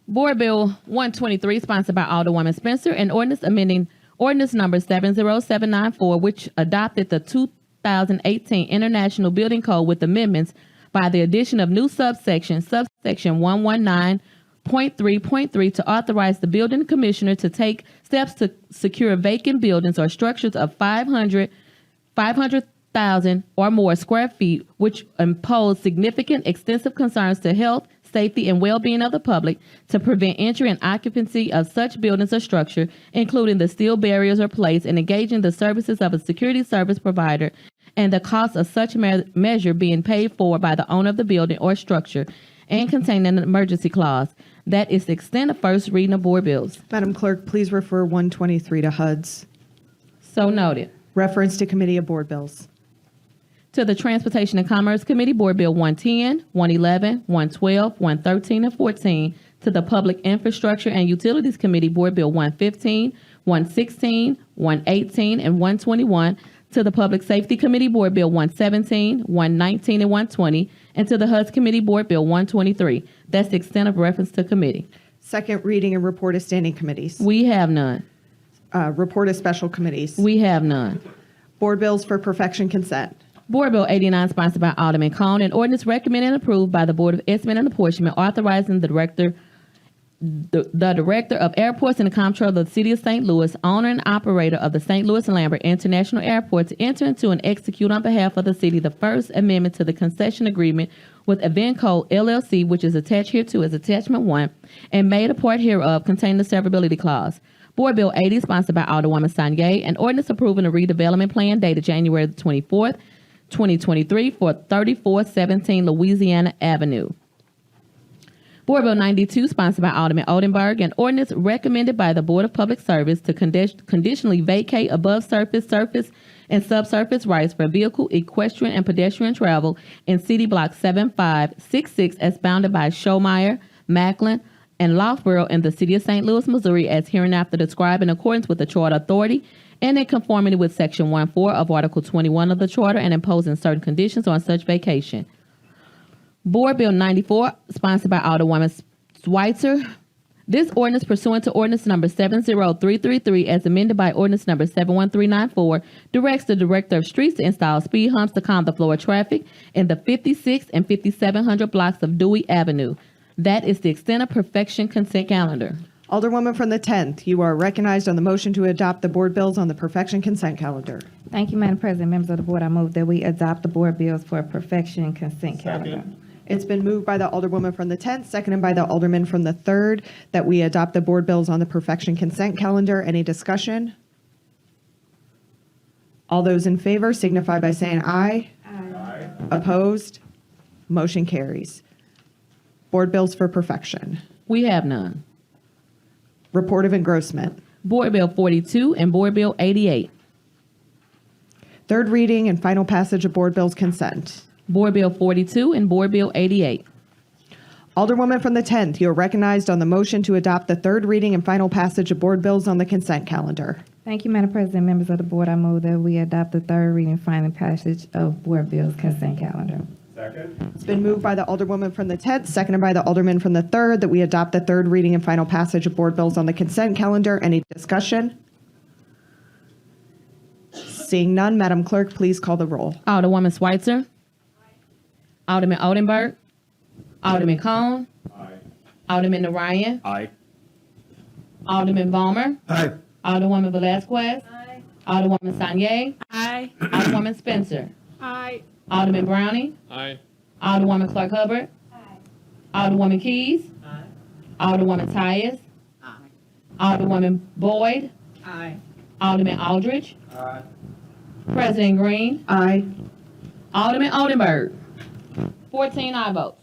Board Bill 123, sponsored by Alderwoman Spencer, an ordinance amending ordinance number 70794, which adopted the 2018 International Building Code with amendments by the addition of new subsection 119.3.3 to authorize the building commissioner to take steps to secure vacant buildings or structures of 500,000 or more square feet, which impose significant extensive concerns to health, safety, and well-being of the public, to prevent entry and occupancy of such buildings or structure, including the steel barriers or plates, and engaging the services of a security service provider, and the cost of such measure being paid for by the owner of the building or structure, and containing an emergency clause. That is the extent of first reading of board bills. Madam Clerk, please refer 123 to HUD's. So noted. Reference to Committee of Board Bills. To the Transportation and Commerce Committee, Board Bill 110, 111, 112, 113, and 14. To the Public Infrastructure and Utilities Committee, Board Bill 115, 116, 118, and 121. To the Public Safety Committee, Board Bill 117, 119, and 120. And to the HUD's Committee, Board Bill 123. That's the extent of reference to committee. Second reading and report of standing committees. We have none. Report of special committees. We have none. Board bills for perfection consent. Board Bill 89, sponsored by Alderman Cone, an ordinance recommended and approved by the Board of Estimate and Apportionment, authorizing the Director of Airports and the Comptroller of the City of St. Louis, owner and operator of the St. Louis Lambert International Airport, to enter into and execute on behalf of the city the First Amendment to the concession agreement with Evenco LLC, which is attached hereto as Attachment 1, and made a part hereof, containing the severability clause. Board Bill 80, sponsored by Alderwoman Sanye, an ordinance approving a redevelopment plan dated January the 24th, 2023 for 3417 Louisiana Avenue. Board Bill 92, sponsored by Alderman Oldenburg, an ordinance recommended by the Board of Public Service to conditionally vacate above surface, and subsurface rights for vehicle, equestrian, and pedestrian travel in City Block 7566 as bounded by Schomeyer, Macklin, and Loughborough in the City of St. Louis, Missouri, as hereinafter described in accordance with the Charter Authority and in conformity with Section 1.4 of Article 21 of the Charter and imposing certain conditions on such vacation. Board Bill 94, sponsored by Alderwoman Schweitzer. This ordinance pursuant to ordinance number 70333 as amended by ordinance number 71394 directs the Director of Streets to install speed humps to calm the flow of traffic in the 56 and 5700 blocks of Dewey Avenue. That is the extent of perfection consent calendar. Alderwoman from the 10th, you are recognized on the motion to adopt the board bills on the perfection consent calendar. Thank you, Madam President. Members of the board, I move that we adopt the board bills for perfection consent calendar. It's been moved by the Alderwoman from the 10th, seconded by the Alderman from the 3rd, that we adopt the board bills on the perfection consent calendar. Any discussion? All those in favor signify by saying aye. Aye. Opposed? Motion carries. Board bills for perfection. We have none. Report of engrossment. Board Bill 42 and Board Bill 88. Third reading and final passage of board bills consent. Board Bill 42 and Board Bill 88. Alderwoman from the 10th, you are recognized on the motion to adopt the third reading and final passage of board bills on the consent calendar. Thank you, Madam President. Members of the board, I move that we adopt the third reading and final passage of board bills consent calendar. It's been moved by the Alderwoman from the 10th, seconded by the Alderman from the 3rd, that we adopt the third reading and final passage of board bills on the consent calendar. Any discussion? Seeing none, Madam Clerk, please call the roll. Alderwoman Schweitzer. Alderman Oldenburg. Alderman Cone. Alderman Narayan. Aye. Alderman Balmer. Aye. Alderwoman Velazquez. Aye. Alderwoman Sanye. Aye. Alderwoman Spencer. Aye. Alderman Browning. Aye. Alderwoman Clark Hubbard. Aye. Alderwoman Keys. Aye. Alderwoman Tyus. Aye. Alderwoman Boyd. Aye. Alderman Aldridge. Aye. President Green. Aye. Alderman Oldenburg. 14 aye votes.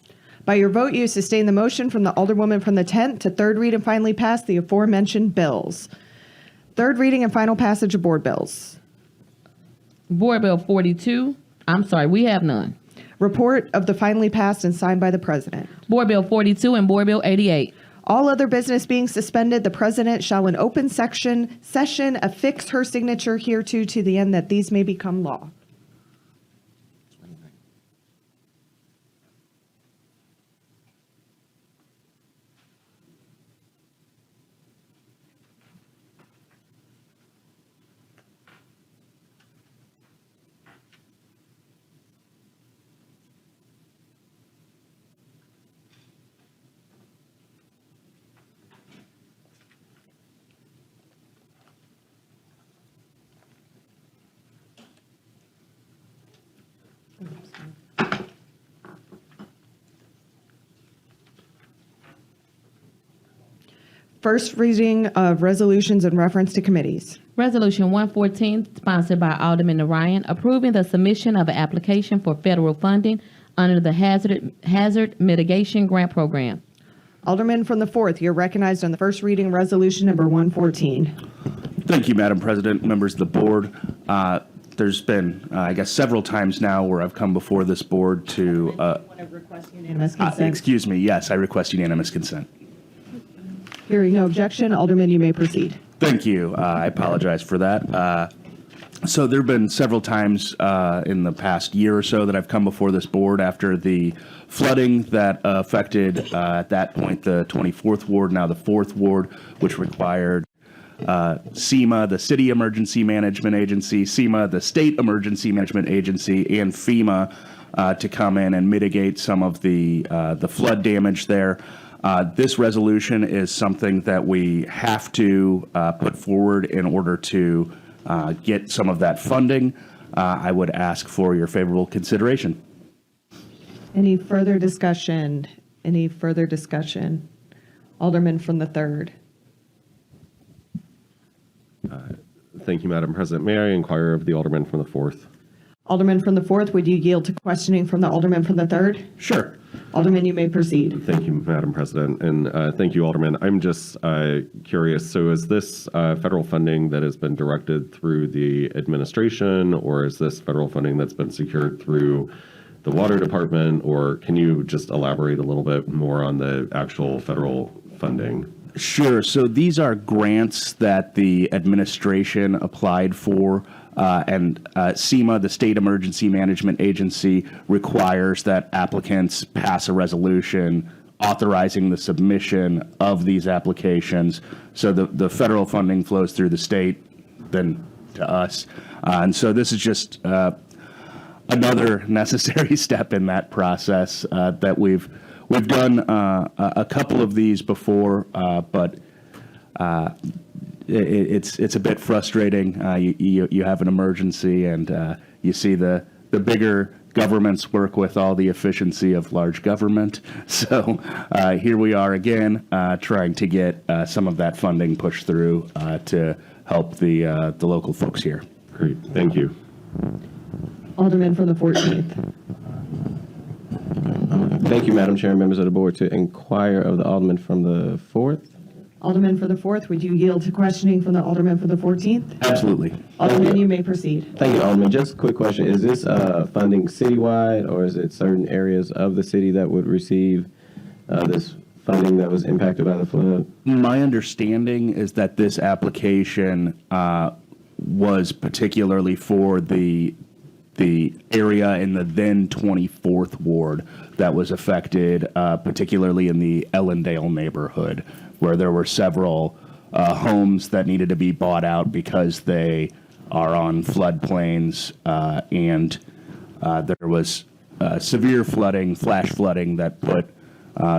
By your vote, you sustain the motion from the Alderwoman from the 10th to third read and finally pass the aforementioned bills. Third reading and final passage of board bills. Board Bill 42. I'm sorry, we have none. Report of the finally passed and signed by the President. Board Bill 42 and Board Bill 88. All other business being suspended, the President shall in open session affix her signature hereto to the end that these may become law. First reading of resolutions in reference to committees. Resolution 114, sponsored by Alderman Narayan, approving the submission of an application for federal funding under the Hazard Mitigation Grant Program. Alderman from the 4th, you're recognized on the first reading resolution number 114. Thank you, Madam President, members of the board. There's been, I guess, several times now where I've come before this board to. Unanimous consent. Excuse me, yes, I request unanimous consent. Hearing no objection, Alderman, you may proceed. Thank you. I apologize for that. So there have been several times in the past year or so that I've come before this board after the flooding that affected, at that point, the 24th Ward, now the 4th Ward, which required SEMA, the City Emergency Management Agency, SEMA, the State Emergency Management Agency, and FEMA to come in and mitigate some of the flood damage there. This resolution is something that we have to put forward in order to get some of that funding. I would ask for your favorable consideration. Any further discussion? Any further discussion? Alderman from the 3rd. Thank you, Madam President. May I inquire of the Alderman from the 4th? Alderman from the 4th, would you yield to questioning from the Alderman from the 3rd? Sure. Alderman, you may proceed. Thank you, Madam President, and thank you, Alderman. I'm just curious, so is this federal funding that has been directed through the administration, or is this federal funding that's been secured through the Water Department, or can you just elaborate a little bit more on the actual federal funding? Sure. So these are grants that the administration applied for, and SEMA, the State Emergency Management Agency, requires that applicants pass a resolution authorizing the submission of these applications. So the federal funding flows through the state, then to us. And so this is just another necessary step in that process that we've done a couple of these before, but it's a bit frustrating. You have an emergency, and you see the bigger governments work with all the efficiency of large government. So here we are again, trying to get some of that funding pushed through to help the local folks here. Great, thank you. Alderman from the 14th. Thank you, Madam Chair and members of the board. To inquire of the Alderman from the 4th. Alderman for the 4th, would you yield to questioning from the Alderman for the 14th? Absolutely. Alderman, you may proceed. Thank you, Alderman. Just a quick question. Is this funding citywide, or is it certain areas of the city that would receive this funding that was impacted by the flood? My understanding is that this application was particularly for the area in the then 24th ward that was affected, particularly in the Ellendale neighborhood, where there were several homes that needed to be bought out because they are on floodplains, and there was severe flooding, flash flooding that put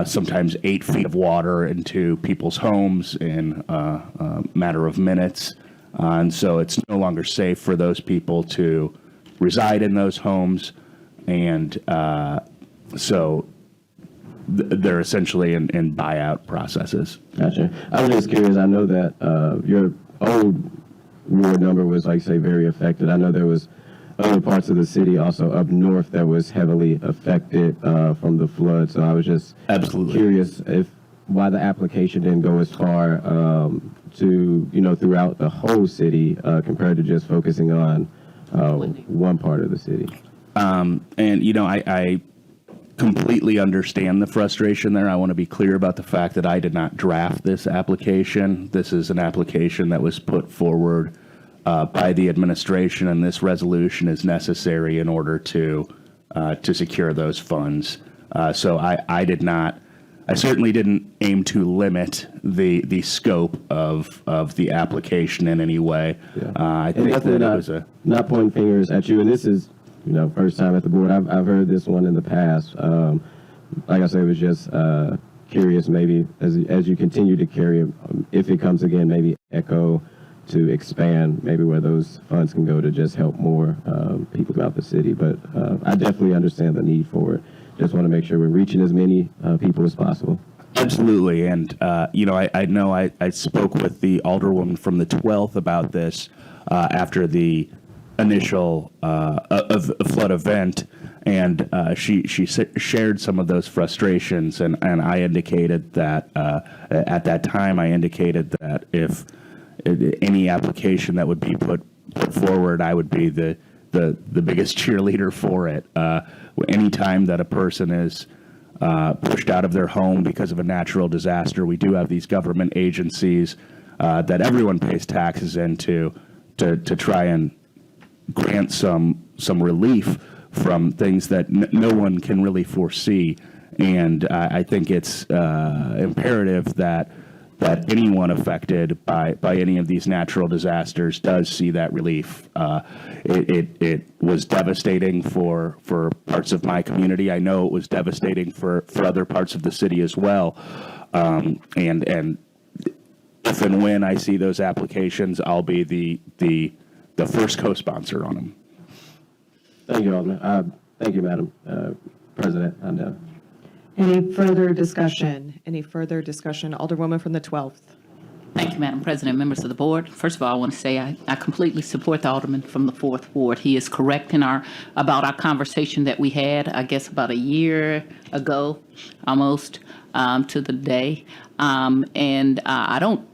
sometimes 8 feet of water into people's homes in a matter of minutes. And so it's no longer safe for those people to reside in those homes. And so they're essentially in buyout processes. Gotcha. I was just curious. I know that your old ward number was, like, say, very affected. I know there was other parts of the city also up north that was heavily affected from the flood. So I was just curious why the application didn't go as far to, throughout the whole city compared to just focusing on one part of the city. I completely understand the frustration there. I want to be clear about the fact that I did not draft this application. This is an application that was put forward by the administration, and this resolution is necessary in order to secure those funds. So I certainly didn't aim to limit the scope of the application in any way. Yeah. I think that it was not pointing fingers at you, and this is first time at the board. I've heard this one in the past. Like I said, it was just curious, maybe as you continue to carry it, if it comes again, maybe echo to expand maybe where those funds can go to just help more people throughout the city. But I definitely understand the need for it. Just want to make sure we're reaching as many people as possible. Absolutely. And, I know I spoke with the Alderwoman from the 12th about this after the initial flood event, and she shared some of those frustrations, and I indicated that at that time I indicated that if any application that would be put forward, I would be the biggest cheerleader for it. Anytime that a person is pushed out of their home because of a natural disaster, we do have these government agencies that everyone pays taxes into to try and grant some relief from things that no one can really foresee. And I think it's imperative that anyone affected by any of these natural disasters does see that relief. It was devastating for parts of my community. I know it was devastating for other parts of the city as well. And if and when I see those applications, I'll be the first co-sponsor on them. Thank you, Alderman. Thank you, Madam President. I'm done. Any further discussion? Alderwoman from the 12th. Thank you, Madam President, members of the board. First of all, I want to say I completely support the Alderman from the 4th Ward. He is correct about our conversation that we had, I guess, about a year ago, almost to the day. And I don't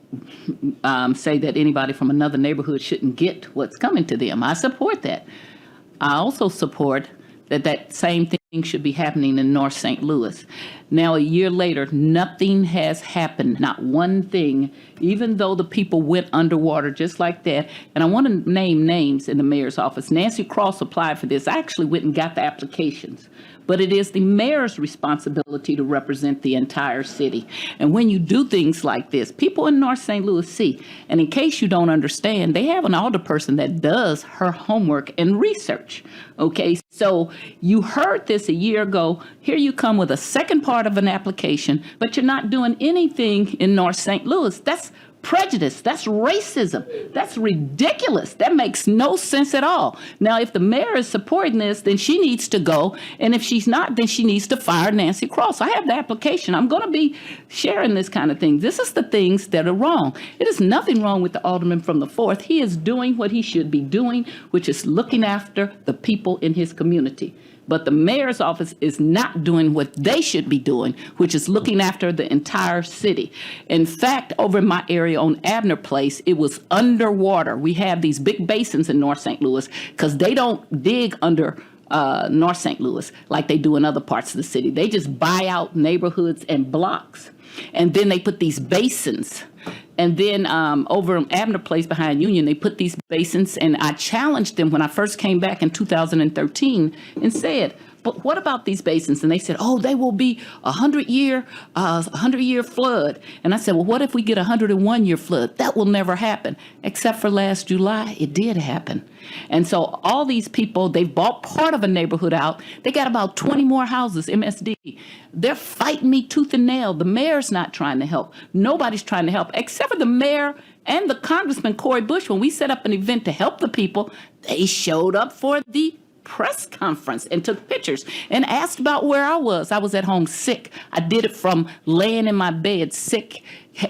say that anybody from another neighborhood shouldn't get what's coming to them. I support that. I also support that same thing should be happening in North St. Louis. Now, a year later, nothing has happened, not one thing, even though the people went underwater just like that. And I want to name names in the mayor's office. Nancy Cross applied for this. I actually went and got the applications. But it is the mayor's responsibility to represent the entire city. And when you do things like this, people in North St. Louis see. And in case you don't understand, they have an alderperson that does her homework and research. Okay, so you heard this a year ago. Here you come with a second part of an application, but you're not doing anything in North St. Louis. That's prejudice. That's racism. That's ridiculous. That makes no sense at all. Now, if the mayor is supporting this, then she needs to go. And if she's not, then she needs to fire Nancy Cross. I have the application. I'm going to be sharing this kind of thing. This is the things that are wrong. It is nothing wrong with the alderman from the 4th. He is doing what he should be doing, which is looking after the people in his community. But the mayor's office is not doing what they should be doing, which is looking after the entire city. In fact, over in my area on Abner Place, it was underwater. We have these big basins in North St. Louis because they don't dig under North St. Louis like they do in other parts of the city. They just buy out neighborhoods and blocks. And then they put these basins. And then over in Abner Place behind Union, they put these basins. And I challenged them when I first came back in 2013 and said, but what about these basins? And they said, oh, they will be a 100-year flood. And I said, well, what if we get a 101-year flood? That will never happen. Except for last July, it did happen. And so all these people, they've bought part of a neighborhood out. They got about 20 more houses, MSD. They're fighting me tooth and nail. The mayor's not trying to help. Nobody's trying to help, except for the mayor and the Congressman Cory Bush. When we set up an event to help the people, they showed up for the press conference and took pictures and asked about where I was. I was at home sick. I did it from laying in my bed sick,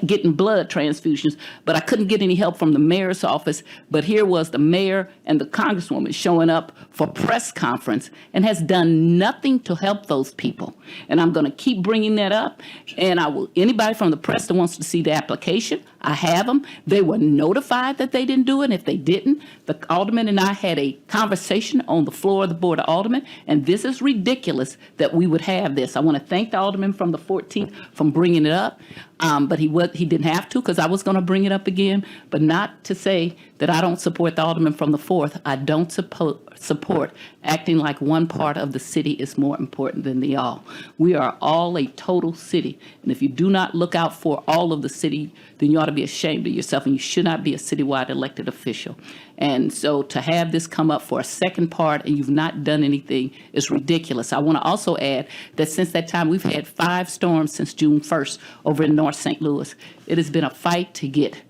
getting blood transfusions, but I couldn't get any help from the mayor's office. But here was the mayor and the congresswoman showing up for press conference and has done nothing to help those people. And I'm going to keep bringing that up. And I will, anybody from the press that wants to see the application, I have them. They were notified that they didn't do it. If they didn't, the alderman and I had a conversation on the floor of the Board of Aldermen, and this is ridiculous that we would have this. I want to thank the alderman from the 14th for bringing it up, but he didn't have to, because I was going to bring it up again, but not to say that I don't support the alderman from the 4th. I don't support acting like one part of the city is more important than the all. We are all a total city, and if you do not look out for all of the city, then you ought to be ashamed of yourself, and you should not be a citywide elected official. And so to have this come up for a second part and you've not done anything is ridiculous. I want to also add that since that time, we've had 5 storms since June 1st over in North St. Louis. It has been a fight to get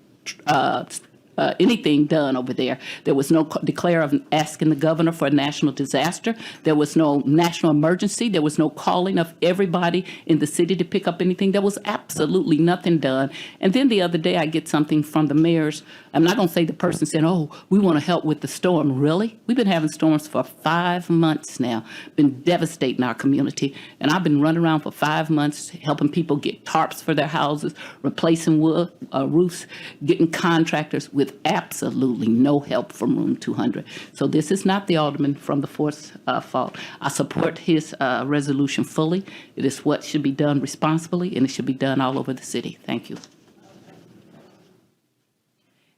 anything done over there. There was no declare of asking the governor for a national disaster. There was no national emergency. There was no calling of everybody in the city to pick up anything. There was absolutely nothing done. And then the other day I get something from the mayor's. I'm not going to say the person said, oh, we want to help with the storm. Really? We've been having storms for 5 months now, been devastating our community. And I've been running around for 5 months helping people get tarps for their houses, replacing wood, roofs, getting contractors with absolutely no help from Room 200. So this is not the alderman from the 4th's fault. I support his resolution fully. It is what should be done responsibly, and it should be done all over the city. Thank you.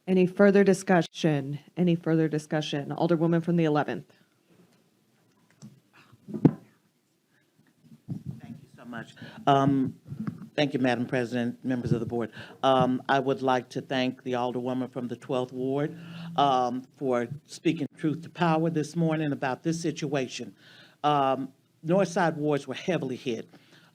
Any further discussion? Any further discussion? Alderwoman from the 11th. Thank you so much. Thank you, Madam President, members of the board. I would like to thank the Alderwoman from the 12th Ward for speaking truth to power this morning about this situation. North Side wards were heavily hit.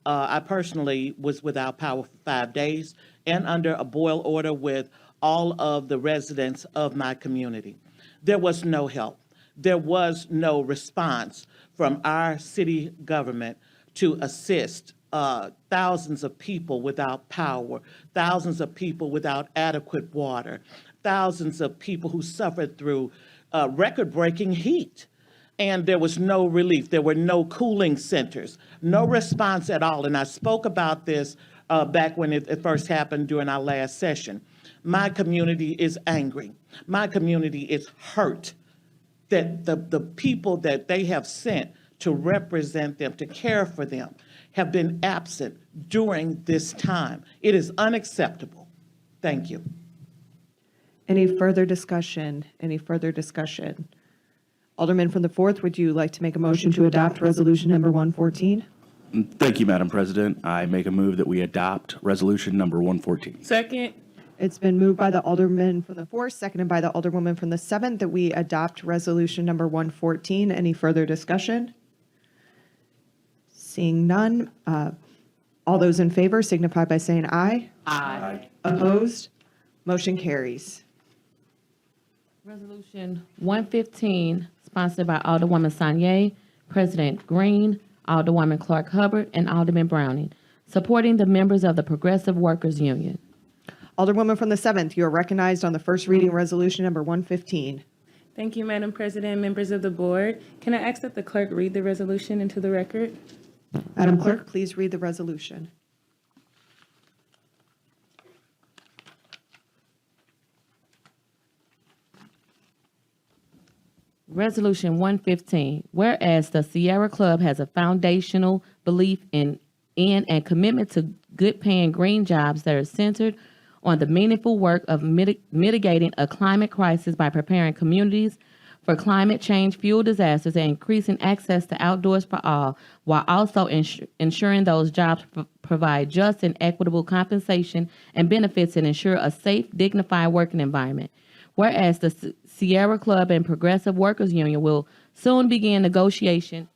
I personally was without power for 5 days and under a boil order with all of the residents of my community. There was no help. There was no response from our city government to assist thousands of people without power, thousands of people without adequate water, thousands of people who suffered through record-breaking heat. And there was no relief. There were no cooling centers, no response at all. And I spoke about this back when it first happened during our last session. My community is angry. My community is hurt that the people that they have sent to represent them, to care for them, have been absent during this time. It is unacceptable. Thank you. Any further discussion? Any further discussion? Alderman from the 4th, would you like to make a motion to adopt resolution number 114? Thank you, Madam President. I make a move that we adopt resolution number 114. Second. It's been moved by the Alderman from the 4th, seconded by the Alderwoman from the 7th, that we adopt resolution number 114. Any further discussion? Seeing none, all those in favor signify by saying aye. Aye. Opposed? Motion carries. Resolution 115, sponsored by Alderwoman Sanye, President Green, Alderwoman Clark Hubbard, and Alderman Browning, supporting the members of the Progressive Workers Union. Alderwoman from the 7th, you are recognized on the first reading resolution number 115. Thank you, Madam President, members of the board. Can I ask that the clerk read the resolution into the record? Madam Clerk, please read the resolution. Resolution 115, whereas the Sierra Club has a foundational belief in and commitment to good paying green jobs that are centered on the meaningful work of mitigating a climate crisis by preparing communities for climate change, fuel disasters, and increasing access to outdoors for all, while also ensuring those jobs provide just and equitable compensation and benefits and ensure a safe, dignified working environment. Whereas the Sierra Club and Progressive Workers Union will soon begin negotiation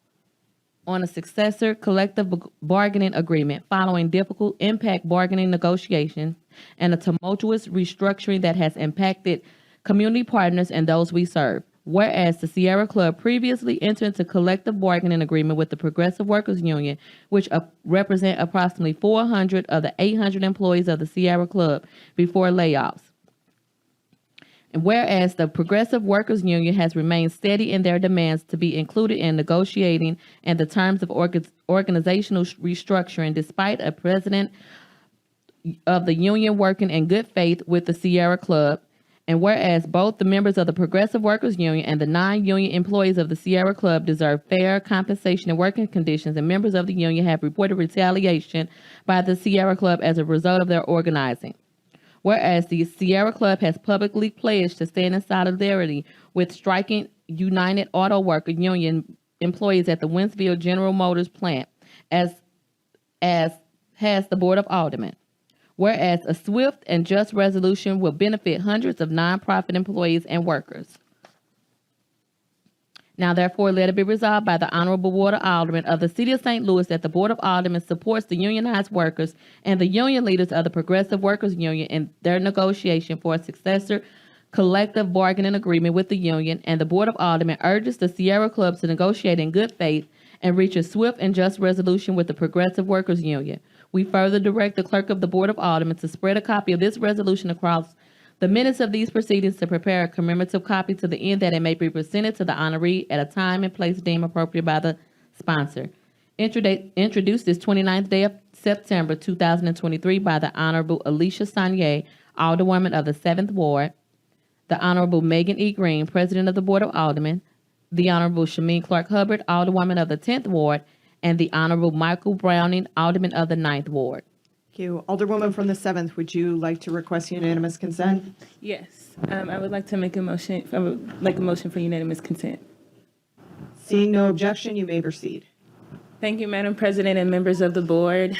on a successor collective bargaining agreement following difficult impact bargaining negotiations and a tumultuous restructuring that has impacted community partners and those we serve. Whereas the Sierra Club previously entered into collective bargaining agreement with the Progressive Workers Union, which represent approximately 400 of the 800 employees of the Sierra Club before layoffs. And whereas the Progressive Workers Union has remained steady in their demands to be included in negotiating and the terms of organizational restructuring, despite a president of the union working in good faith with the Sierra Club, and whereas both the members of the Progressive Workers Union and the non-union employees of the Sierra Club deserve fair compensation and working conditions, and members of the union have reported retaliation by the Sierra Club as a result of their organizing. Whereas the Sierra Club has publicly pledged to stand in solidarity with striking United Auto Worker Union employees at the Winsville General Motors plant, as has the Board of Aldermen. Whereas a swift and just resolution will benefit hundreds of nonprofit employees and workers. Now, therefore, let it be resolved by the Honorable Board of Aldermen of the City of St. Louis that the Board of Aldermen supports the unionized workers and the union leaders of the Progressive Workers Union in their negotiation for a successor collective bargaining agreement with the union, and the Board of Aldermen urges the Sierra Club to negotiate in good faith and reach a swift and just resolution with the Progressive Workers Union. We further direct the Clerk of the Board of Aldermen to spread a copy of this resolution across the minutes of these proceedings, to prepare a commemorative copy to the end that it may be presented to the honoree at a time and place deemed appropriate by the sponsor. Introduced this 29th day of September 2023 by the Honorable Alicia Sanye, Alderwoman of the 7th Ward, the Honorable Megan E. Green, President of the Board of Aldermen, the Honorable Shameen Clark Hubbard, Alderwoman of the 10th Ward, and the Honorable Michael Browning, Alderman of the 9th Ward. Thank you. Alderwoman from the 7th, would you like to request unanimous consent? Yes. I would like to make a motion. I would make a motion for unanimous consent. Seeing no objection, you may proceed. Thank you, Madam President and members of the board.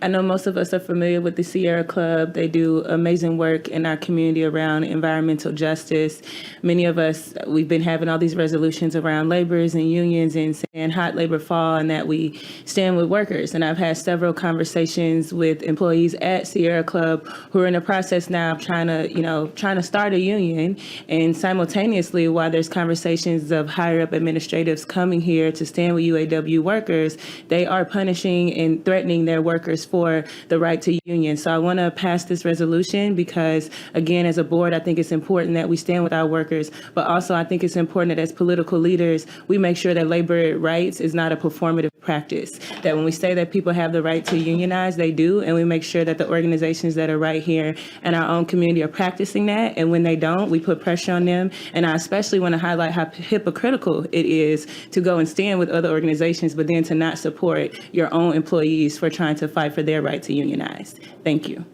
I know most of us are familiar with the Sierra Club. They do amazing work in our community around environmental justice. Many of us, we've been having all these resolutions around laborers and unions and saying hot labor fall and that we stand with workers. And I've had several conversations with employees at Sierra Club who are in the process now of trying to start a union. And simultaneously, while there's conversations of higher up administratives coming here to stand with UAW workers, they are punishing and threatening their workers for the right to union. So I want to pass this resolution because, again, as a board, I think it's important that we stand with our workers, but also I think it's important that as political leaders, we make sure that labor rights is not a performative practice. That when we say that people have the right to unionize, they do, and we make sure that the organizations that are right here in our own community are practicing that. And when they don't, we put pressure on them. And I especially want to highlight how hypocritical it is to go and stand with other organizations, but then to not support your own employees for trying to fight for their right to unionize. Thank you.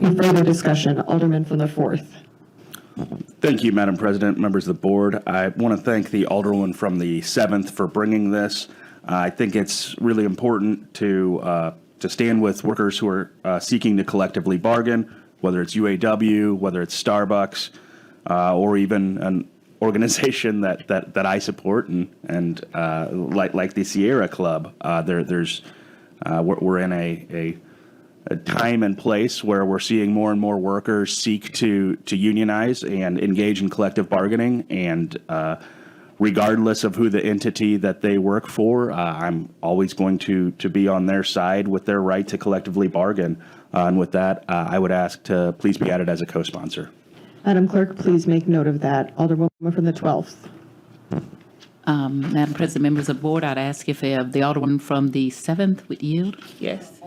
Any further discussion? Alderman from the 4th. Thank you, Madam President, members of the board. I want to thank the Alderwoman from the 7th for bringing this. I think it's really important to stand with workers who are seeking to collectively bargain, whether it's UAW, whether it's Starbucks, or even an organization that I support and like the Sierra Club. We're in a time and place where we're seeing more and more workers seek to unionize and engage in collective bargaining. And regardless of who the entity that they work for, I'm always going to be on their side with their right to collectively bargain. And with that, I would ask to please be added as a co-sponsor. Madam Clerk, please make note of that. Alderwoman from the 12th. Madam President, members of the board, I'd ask if the Alderwoman from the 7th would yield. Yes.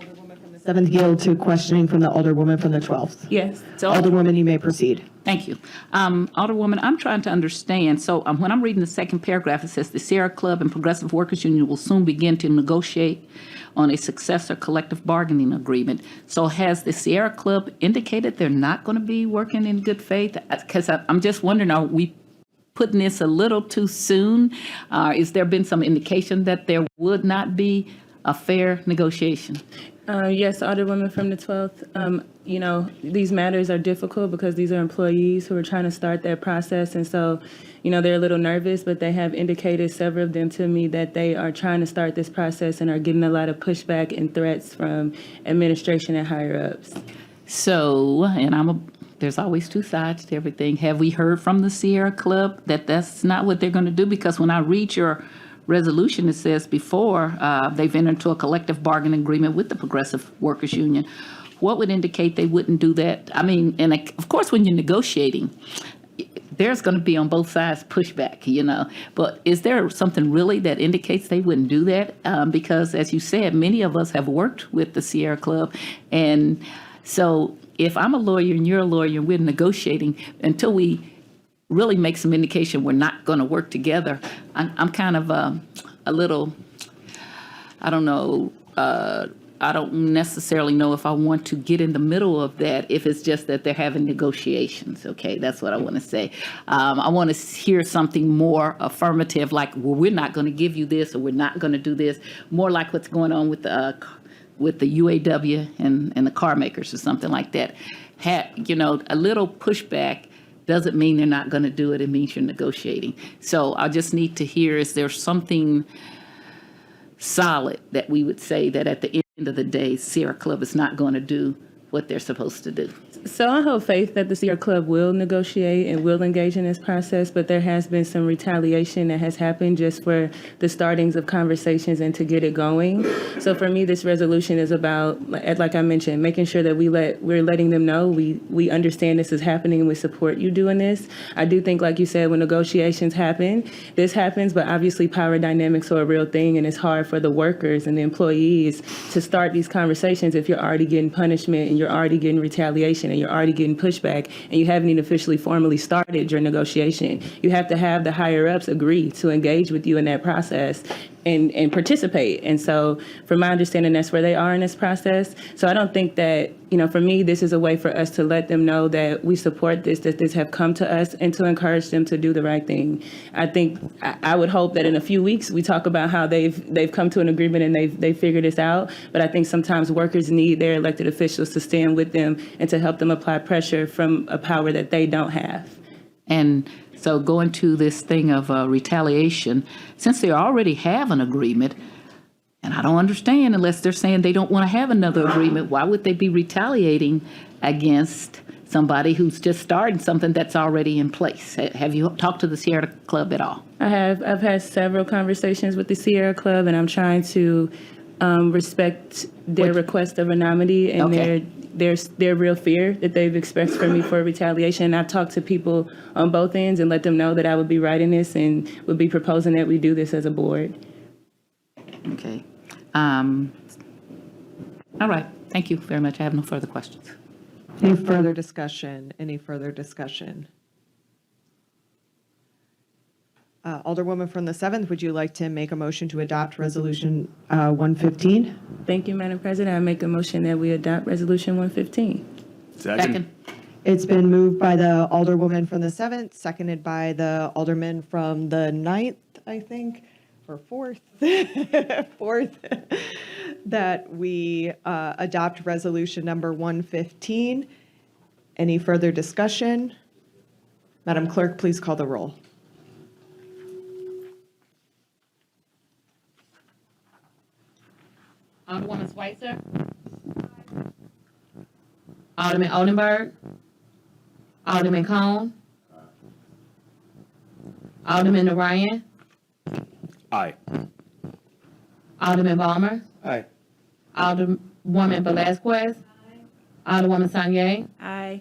7th yield to questioning from the Alderwoman from the 12th. Yes. So, Alderwoman, you may proceed. Thank you. Alderwoman, I'm trying to understand. So when I'm reading the second paragraph, it says the Sierra Club and Progressive Workers Union will soon begin to negotiate on a successor collective bargaining agreement. So has the Sierra Club indicated they're not going to be working in good faith? Because I'm just wondering, are we putting this a little too soon? Is there been some indication that there would not be a fair negotiation? Yes, Alderwoman from the 12th. These matters are difficult because these are employees who are trying to start that process. And so, they're a little nervous, but they have indicated, several of them to me, that they are trying to start this process and are getting a lot of pushback and threats from administration and higher ups. So, there's always two sides to everything. Have we heard from the Sierra Club that that's not what they're going to do? Because when I read your resolution, it says before they've entered into a collective bargaining agreement with the Progressive Workers Union. What would indicate they wouldn't do that? I mean, and of course, when you're negotiating, there's going to be on both sides pushback, But is there something really that indicates they wouldn't do that? Because, as you said, many of us have worked with the Sierra Club. And so if I'm a lawyer and you're a lawyer and we're negotiating, until we really make some indication we're not going to work together, I'm kind of a little, I don't know, I don't necessarily know if I want to get in the middle of that if it's just that they're having negotiations. Okay, that's what I want to say. I want to hear something more affirmative, like, well, we're not going to give you this or we're not going to do this, more like what's going on with the UAW and the car makers or something like that. A little pushback doesn't mean they're not going to do it. It means you're negotiating. So I just need to hear, is there something solid that we would say that at the end of the day, Sierra Club is not going to do what they're supposed to do? So I hold faith that the Sierra Club will negotiate and will engage in this process, but there has been some retaliation that has happened just for the startings of conversations and to get it going. So for me, this resolution is about, like I mentioned, making sure that we're letting them know we understand this is happening and we support you doing this. I do think, like you said, when negotiations happen, this happens, but obviously power dynamics are a real thing, and it's hard for the workers and the employees to start these conversations if you're already getting punishment and you're already getting retaliation and you're already getting pushback and you haven't even officially formally started your negotiation. You have to have the higher ups agree to engage with you in that process and participate. And so from my understanding, that's where they are in this process. So I don't think that, for me, this is a way for us to let them know that we support this, that this have come to us, and to encourage them to do the right thing. I think I would hope that in a few weeks we talk about how they've come to an agreement and they've figured this out. But I think sometimes workers need their elected officials to stand with them and to help them apply pressure from a power that they don't have. And so going to this thing of retaliation, since they already have an agreement, and I don't understand unless they're saying they don't want to have another agreement, why would they be retaliating against somebody who's just starting something that's already in place? Have you talked to the Sierra Club at all? I have. I've had several conversations with the Sierra Club, and I'm trying to respect their request of anonymity and their real fear that they've expressed for me for retaliation. And I've talked to people on both ends and let them know that I would be writing this and would be proposing that we do this as a board. Okay. All right. Thank you very much. I have no further questions. Any further discussion? Any further discussion? Alderwoman from the 7th, would you like to make a motion to adopt Resolution 115? Thank you, Madam President. I make a motion that we adopt Resolution 115. Second. It's been moved by the Alderwoman from the 7th, seconded by the Alderman from the 9th, I think, or 4th, 4th, that we adopt Resolution number 115. Any further discussion? Madam Clerk, please call the roll. Alderwoman Schweitzer. Alderman Oldenburg. Alderman Cone. Alderman Orion. Aye. Alderman Balmer. Aye. Alderwoman Velazquez. Alderwoman Sanye. Aye.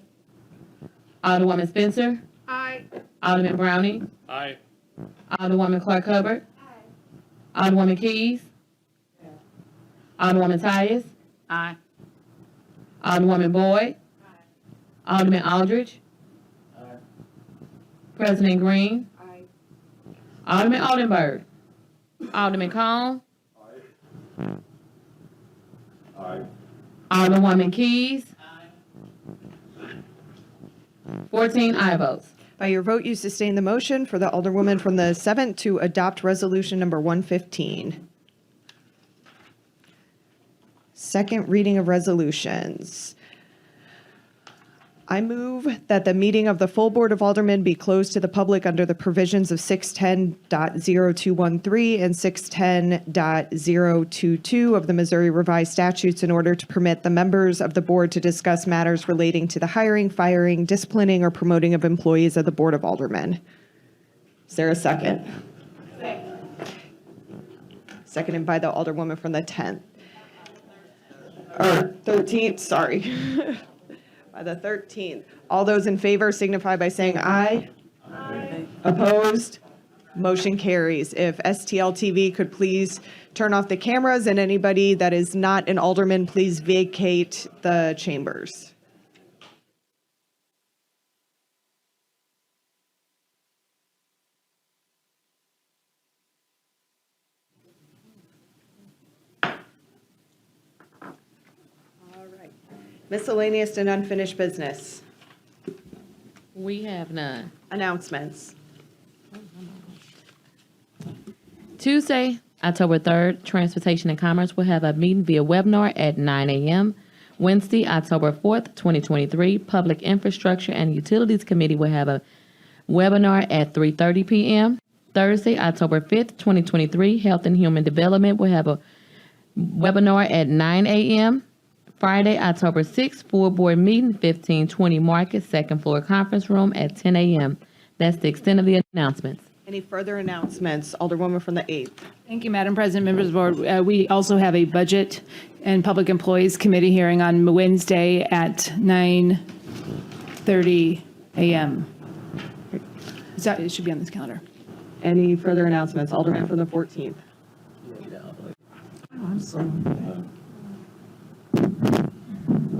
Alderwoman Spencer. Aye. Alderman Browning. Aye. Alderwoman Clark Hubbard. Alderwoman Keys. Alderwoman Tyus. Aye. Alderwoman Boyd. Alderman Aldridge. President Green. Alderman Oldenburg. Alderman Cone. Alderwoman Keys. 14 aye votes. By your vote, you sustain the motion for the Alderwoman from the 7th to adopt Resolution number 115. Second reading of resolutions. I move that the meeting of the full Board of Aldermen be closed to the public under the provisions of 610.0213 and 610.022 of the Missouri Revised Statutes in order to permit the members of the board to discuss matters relating to the hiring, firing, disciplining, or promoting of employees of the Board of Aldermen. Is there a second? Seconded by the Alderwoman from the 10th. Or 13th, sorry. By the 13th. All those in favor signify by saying aye. Aye. Opposed? Motion carries. If STL TV could please turn off the cameras, and anybody that is not an alderman, please vacate the chambers. Miscellaneous and unfinished business. We have none. Announcements. Tuesday, October 3rd, Transportation and Commerce will have a meeting via webinar at 9 a.m. Wednesday, October 4th, 2023, Public Infrastructure and Utilities Committee will have a webinar at 3:30 p.m. Thursday, October 5th, 2023, Health and Human Development will have a webinar at 9 a.m. Friday, October 6th, full board meeting, 1520 Market, second floor conference room at 10 a.m. That's the extent of the announcements. Any further announcements? Alderwoman from the 8th. Thank you, Madam President, members of the board. We also have a Budget and Public Employees Committee hearing on Wednesday at 9:30 a.m. It should be on this calendar. Any further announcements? Alderman from the 14th.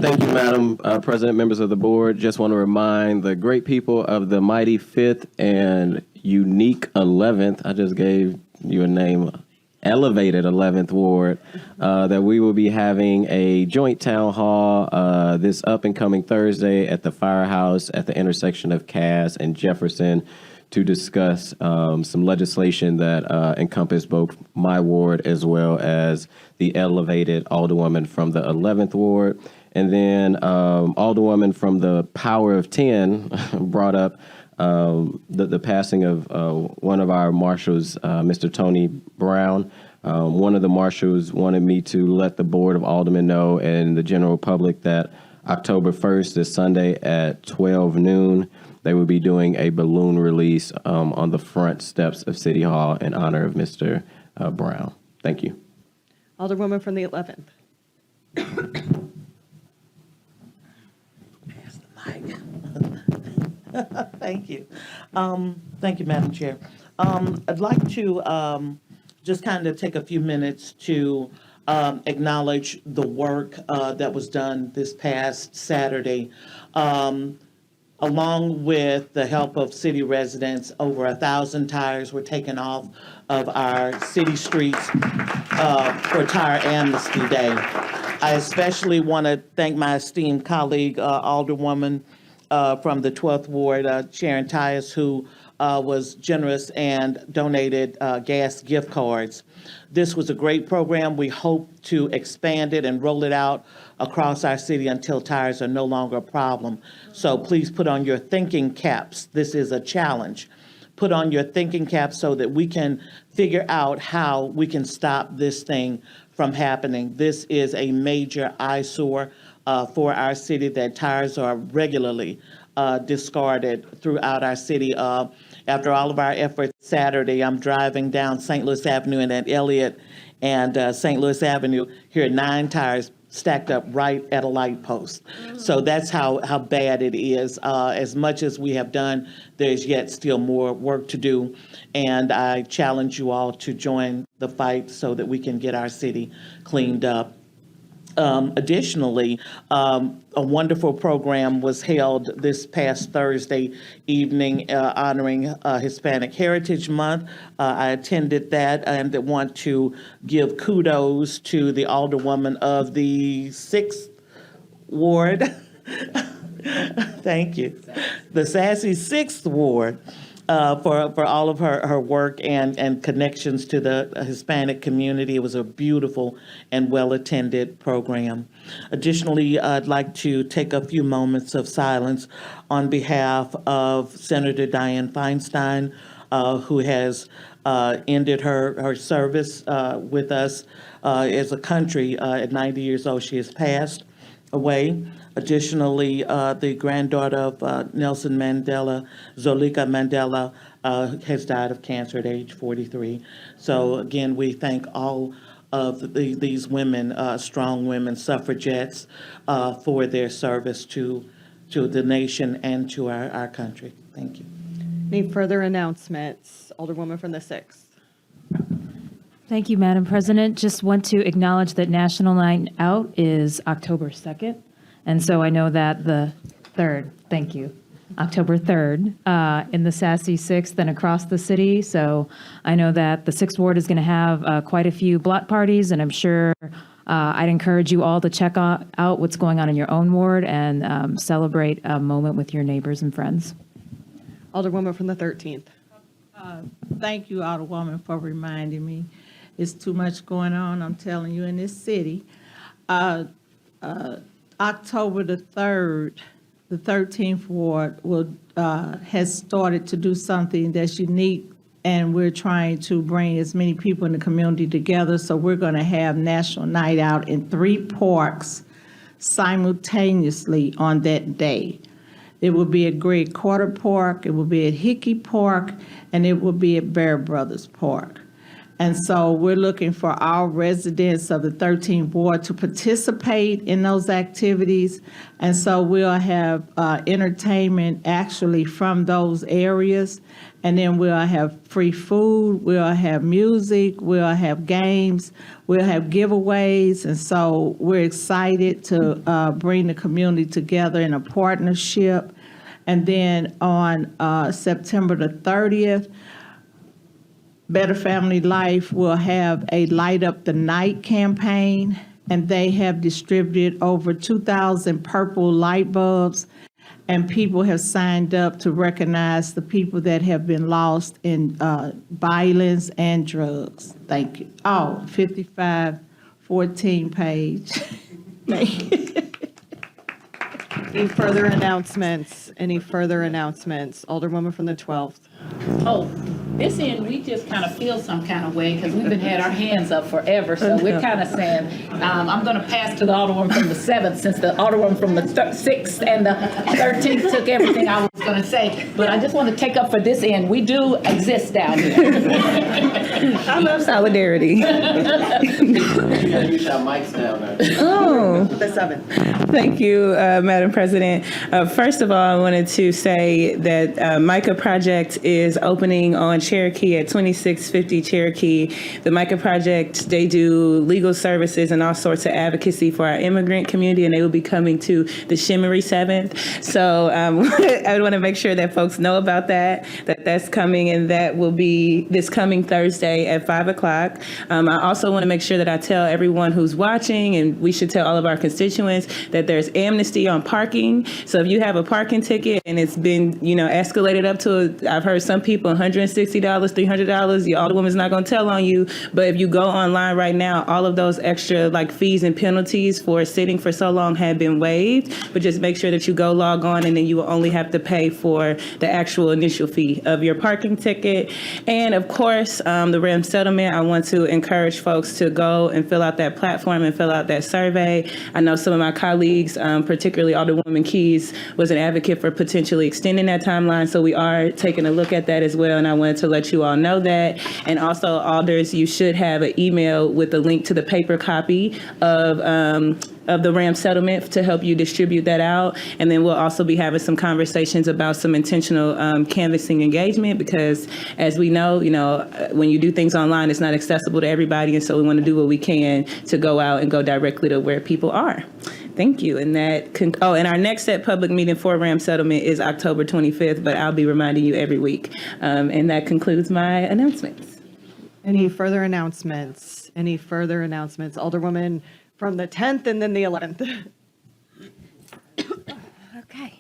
Thank you, Madam President, members of the board. Just want to remind the great people of the mighty 5th and unique 11th, I just gave you a name, elevated 11th Ward, that we will be having a joint town hall this up and coming Thursday at the Firehouse at the intersection of Cass and Jefferson to discuss some legislation that encompass both my ward as well as the elevated Alderwoman from the 11th Ward. And then Alderwoman from the Power of 10 brought up the passing of one of our marshals, Mr. Tony Brown. One of the marshals wanted me to let the Board of Aldermen know and the general public that October 1st, this Sunday at 12 noon, they will be doing a balloon release on the front steps of City Hall in honor of Mr. Brown. Thank you. Alderwoman from the 11th. Thank you. Thank you, Madam Chair. I'd like to just kind of take a few minutes to acknowledge the work that was done this past Saturday. Along with the help of city residents, over 1,000 tires were taken off of our city streets for Tire Amnesty Day. I especially want to thank my esteemed colleague, Alderwoman from the 12th Ward, Sharon Tyus, who was generous and donated gas gift cards. This was a great program. We hope to expand it and roll it out across our city until tires are no longer a problem. So please put on your thinking caps. This is a challenge. Put on your thinking caps so that we can figure out how we can stop this thing from happening. This is a major eyesore for our city, that tires are regularly discarded throughout our city. After all of our efforts Saturday, I'm driving down St. Louis Avenue and at Elliott and St. Louis Avenue, here are 9 tires stacked up right at a light post. So that's how bad it is. As much as we have done, there's yet still more work to do. And I challenge you all to join the fight so that we can get our city cleaned up. Additionally, a wonderful program was held this past Thursday evening honoring Hispanic Heritage Month. I attended that and want to give kudos to the Alderwoman of the 6th Ward. Thank you. The sassy 6th Ward. For all of her work and connections to the Hispanic community. It was a beautiful and well-attended program. Additionally, I'd like to take a few moments of silence on behalf of Senator Dianne Feinstein, who has ended her service with us as a country at 90 years old. She has passed away. Additionally, the granddaughter of Nelson Mandela, Zolika Mandela, has died of cancer at age 43. So again, we thank all of these women, strong women, suffragettes, for their service to the nation and to our country. Thank you. Any further announcements? Alderwoman from the 6th. Thank you, Madam President. Just want to acknowledge that National Night Out is October 2nd. And so I know that the 3rd, thank you, October 3rd, in the Sassy 6th and across the city. So I know that the 6th Ward is going to have quite a few block parties, and I'm sure I'd encourage you all to check out what's going on in your own ward and celebrate a moment with your neighbors and friends. Alderwoman from the 13th. Thank you, Alderwoman, for reminding me. It's too much going on, I'm telling you, in this city. October the 3rd, the 13th Ward has started to do something that's unique, and we're trying to bring as many people in the community together. So we're going to have National Night Out in 3 parks simultaneously on that day. It will be at Greg Carter Park, it will be at Hickey Park, and it will be at Bear Brothers Park. And so we're looking for our residents of the 13th Ward to participate in those activities. And so we'll have entertainment actually from those areas. And then we'll have free food, we'll have music, we'll have games, we'll have giveaways. And so we're excited to bring the community together in a partnership. And then on September the 30th, Better Family Life will have a Light Up the Night campaign, and they have distributed over 2,000 purple light bulbs, and people have signed up to recognize the people that have been lost in violence and drugs. Thank you. Oh, 5514 page. Any further announcements? Any further announcements? Alderwoman from the 12th. Oh, this end, we just kind of feel some kind of way because we've been had our hands up forever. So we're kind of saying, I'm going to pass to the Alderwoman from the 7th since the Alderwoman from the 6th and the 13th took everything I was going to say. But I just want to take up for this end. We do exist down here. I love solidarity. You gotta use our mics down there. Oh. The 7th. Thank you, Madam President. First of all, I wanted to say that Micah Project is opening on Cherokee at 2650 Cherokee. The Micah Project, they do legal services and all sorts of advocacy for our immigrant community, and they will be coming to the Shimmery 7th. So I want to make sure that folks know about that's coming, and that will be this coming Thursday at 5 o'clock. I also want to make sure that I tell everyone who's watching, and we should tell all of our constituents, that there's amnesty on parking. So if you have a parking ticket and it's been, escalated up to, I've heard some people $160, $300, your Alderwoman's not going to tell on you. But if you go online right now, all of those extra fees and penalties for sitting for so long have been waived. But just make sure that you go log on, and then you will only have to pay for the actual initial fee of your parking ticket. And of course, the RAM settlement, I want to encourage folks to go and fill out that platform and fill out that survey. I know some of my colleagues, particularly Alderwoman Keys, was an advocate for potentially extending that timeline. So we are taking a look at that as well. And I wanted to let you all know that. And also, Alders, you should have an email with a link to the paper copy of the RAM settlement to help you distribute that out. And then we'll also be having some conversations about some intentional canvassing engagement, because as we know, when you do things online, it's not accessible to everybody. And so we want to do what we can to go out and go directly to where people are. Thank you. And and our next set public meeting for RAM settlement is October 25th, but I'll be reminding you every week. And that concludes my announcements. Any further announcements? Alderwoman from the 10th and then the 11th. Okay.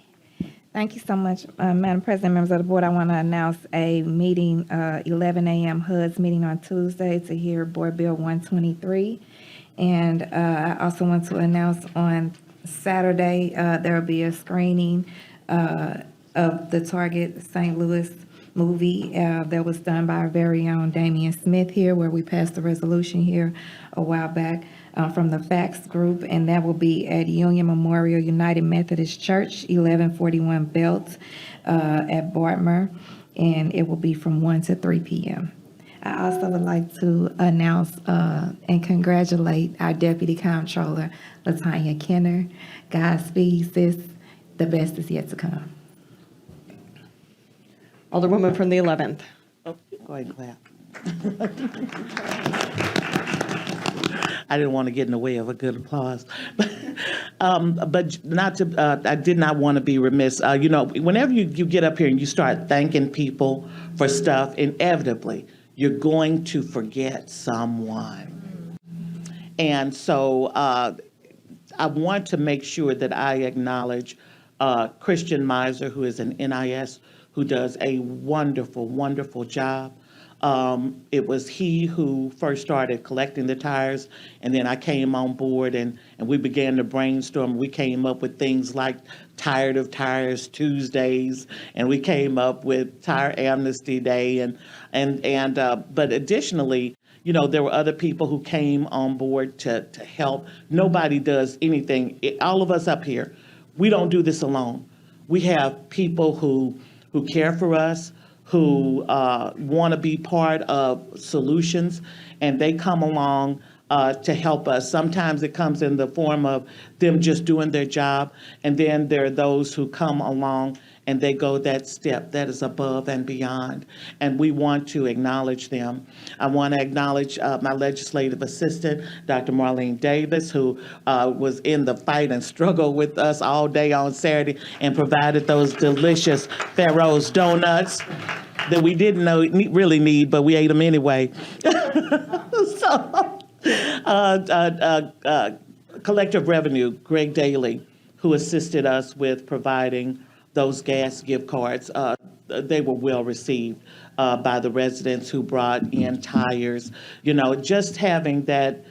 Thank you so much, Madam President, members of the board. I want to announce a meeting, 11 a.m. HUD's meeting on Tuesday to hear Board Bill 123. And I also want to announce on Saturday, there will be a screening of the Target St. Louis movie that was done by our very own Damian Smith here, where we passed the resolution here a while back from the Facts Group, and that will be at Union Memorial United Methodist Church, 1141 Belt at Bartmer, and it will be from 1 to 3 p.m. I also would like to announce and congratulate our Deputy Comptroller, LaTanya Kenner. Godspeed, sis. The best is yet to come. Alderwoman from the 11th. Oh, go ahead and clap. I didn't want to get in the way of a good applause, but not to. I did not want to be remiss. Whenever you get up here and you start thanking people for stuff, inevitably you're going to forget someone. And so I want to make sure that I acknowledge Christian Miser, who is an NIS, who does a wonderful, wonderful job. It was he who first started collecting the tires, and then I came on board and we began to brainstorm. We came up with things like Tired of Tires Tuesdays, and we came up with Tire Amnesty Day, but additionally, there were other people who came on board to help. Nobody does anything. All of us up here, we don't do this alone. We have people who care for us, who want to be part of solutions, and they come along to help us. Sometimes it comes in the form of them just doing their job, and then there are those who come along and they go that step that is above and beyond, and we want to acknowledge them. I want to acknowledge my legislative assistant, Dr. Marlene Davis, who was in the fight and struggle with us all day on Saturday and provided those delicious Pharaoh's donuts that we didn't know really need, but we ate them anyway. Collector of Revenue, Greg Daly, who assisted us with providing those gas gift cards. They were well received by the residents who brought in tires. Just having that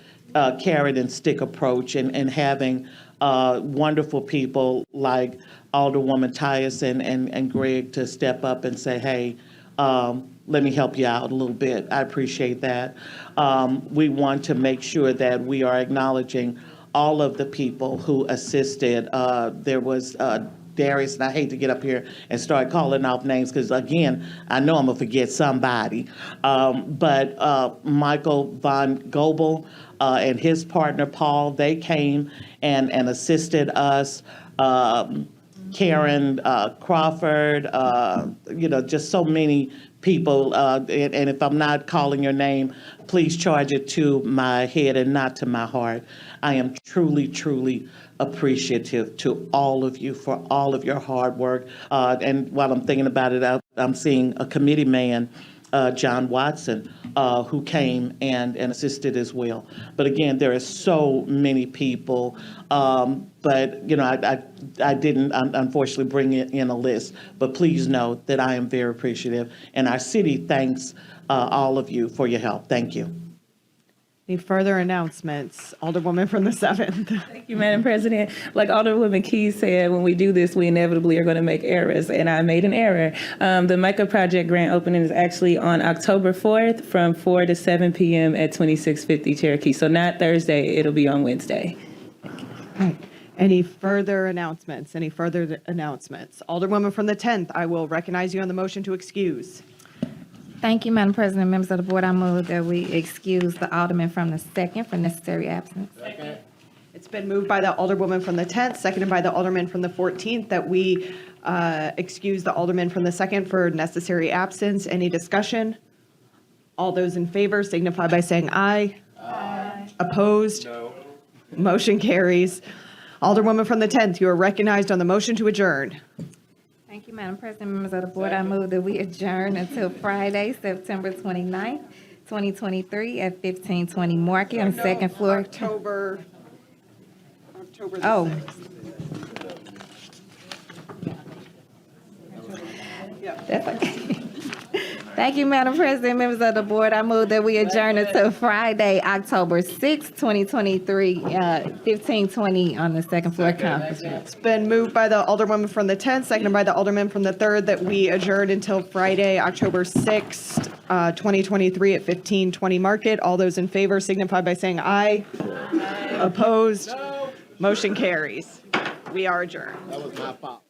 carrot and stick approach and having wonderful people like Alderwoman Tyson and Greg to step up and say, hey, let me help you out a little bit. I appreciate that. We want to make sure that we are acknowledging all of the people who assisted. There was Darius, and I hate to get up here and start calling off names because, again, I know I'm going to forget somebody. But Michael Von Gobel and his partner, Paul, they came and assisted us. Karen Crawford, just so many people. And if I'm not calling your name, please charge it to my head and not to my heart. I am truly, truly appreciative to all of you for all of your hard work. And while I'm thinking about it, I'm seeing a committee man, John Watson, who came and assisted as well. But again, there are so many people. But I didn't unfortunately bring it in a list. But please know that I am very appreciative, and our city thanks all of you for your help. Thank you. Any further announcements? Alderwoman from the 7th. Thank you, Madam President. Like Alderwoman Keys said, when we do this, we inevitably are going to make errors, and I made an error. The Micah Project grant opening is actually on October 4th from 4 to 7 p.m. at 2650 Cherokee. So not Thursday, it'll be on Wednesday. Any further announcements? Alderwoman from the 10th, I will recognize you on the motion to excuse. Thank you, Madam President, members of the board. I move that we excuse the alderman from the 2nd for necessary absence. It's been moved by the Alderwoman from the 10th, seconded by the Alderman from the 14th, that we excuse the Alderman from the 2nd for necessary absence. Any discussion? All those in favor signify by saying aye. Aye. Opposed? No. Motion carries. Alderwoman from the 10th, you are recognized on the motion to adjourn. Thank you, Madam President, members of the board. I move that we adjourn until Friday, September 29th, 2023 at 1520 Market on second floor. October the 6th. That's okay. Thank you, Madam President, members of the board. I move that we adjourn until Friday, October 6th, 2023, 1520 on the second floor conference room. It's been moved by the Alderwoman from the 10th, seconded by the Alderman from the 3rd, that we adjourn until Friday, October 6th, 2023 at 1520 Market. All those in favor signify by saying aye. Opposed? Motion carries. We are adjourned. That was my fault.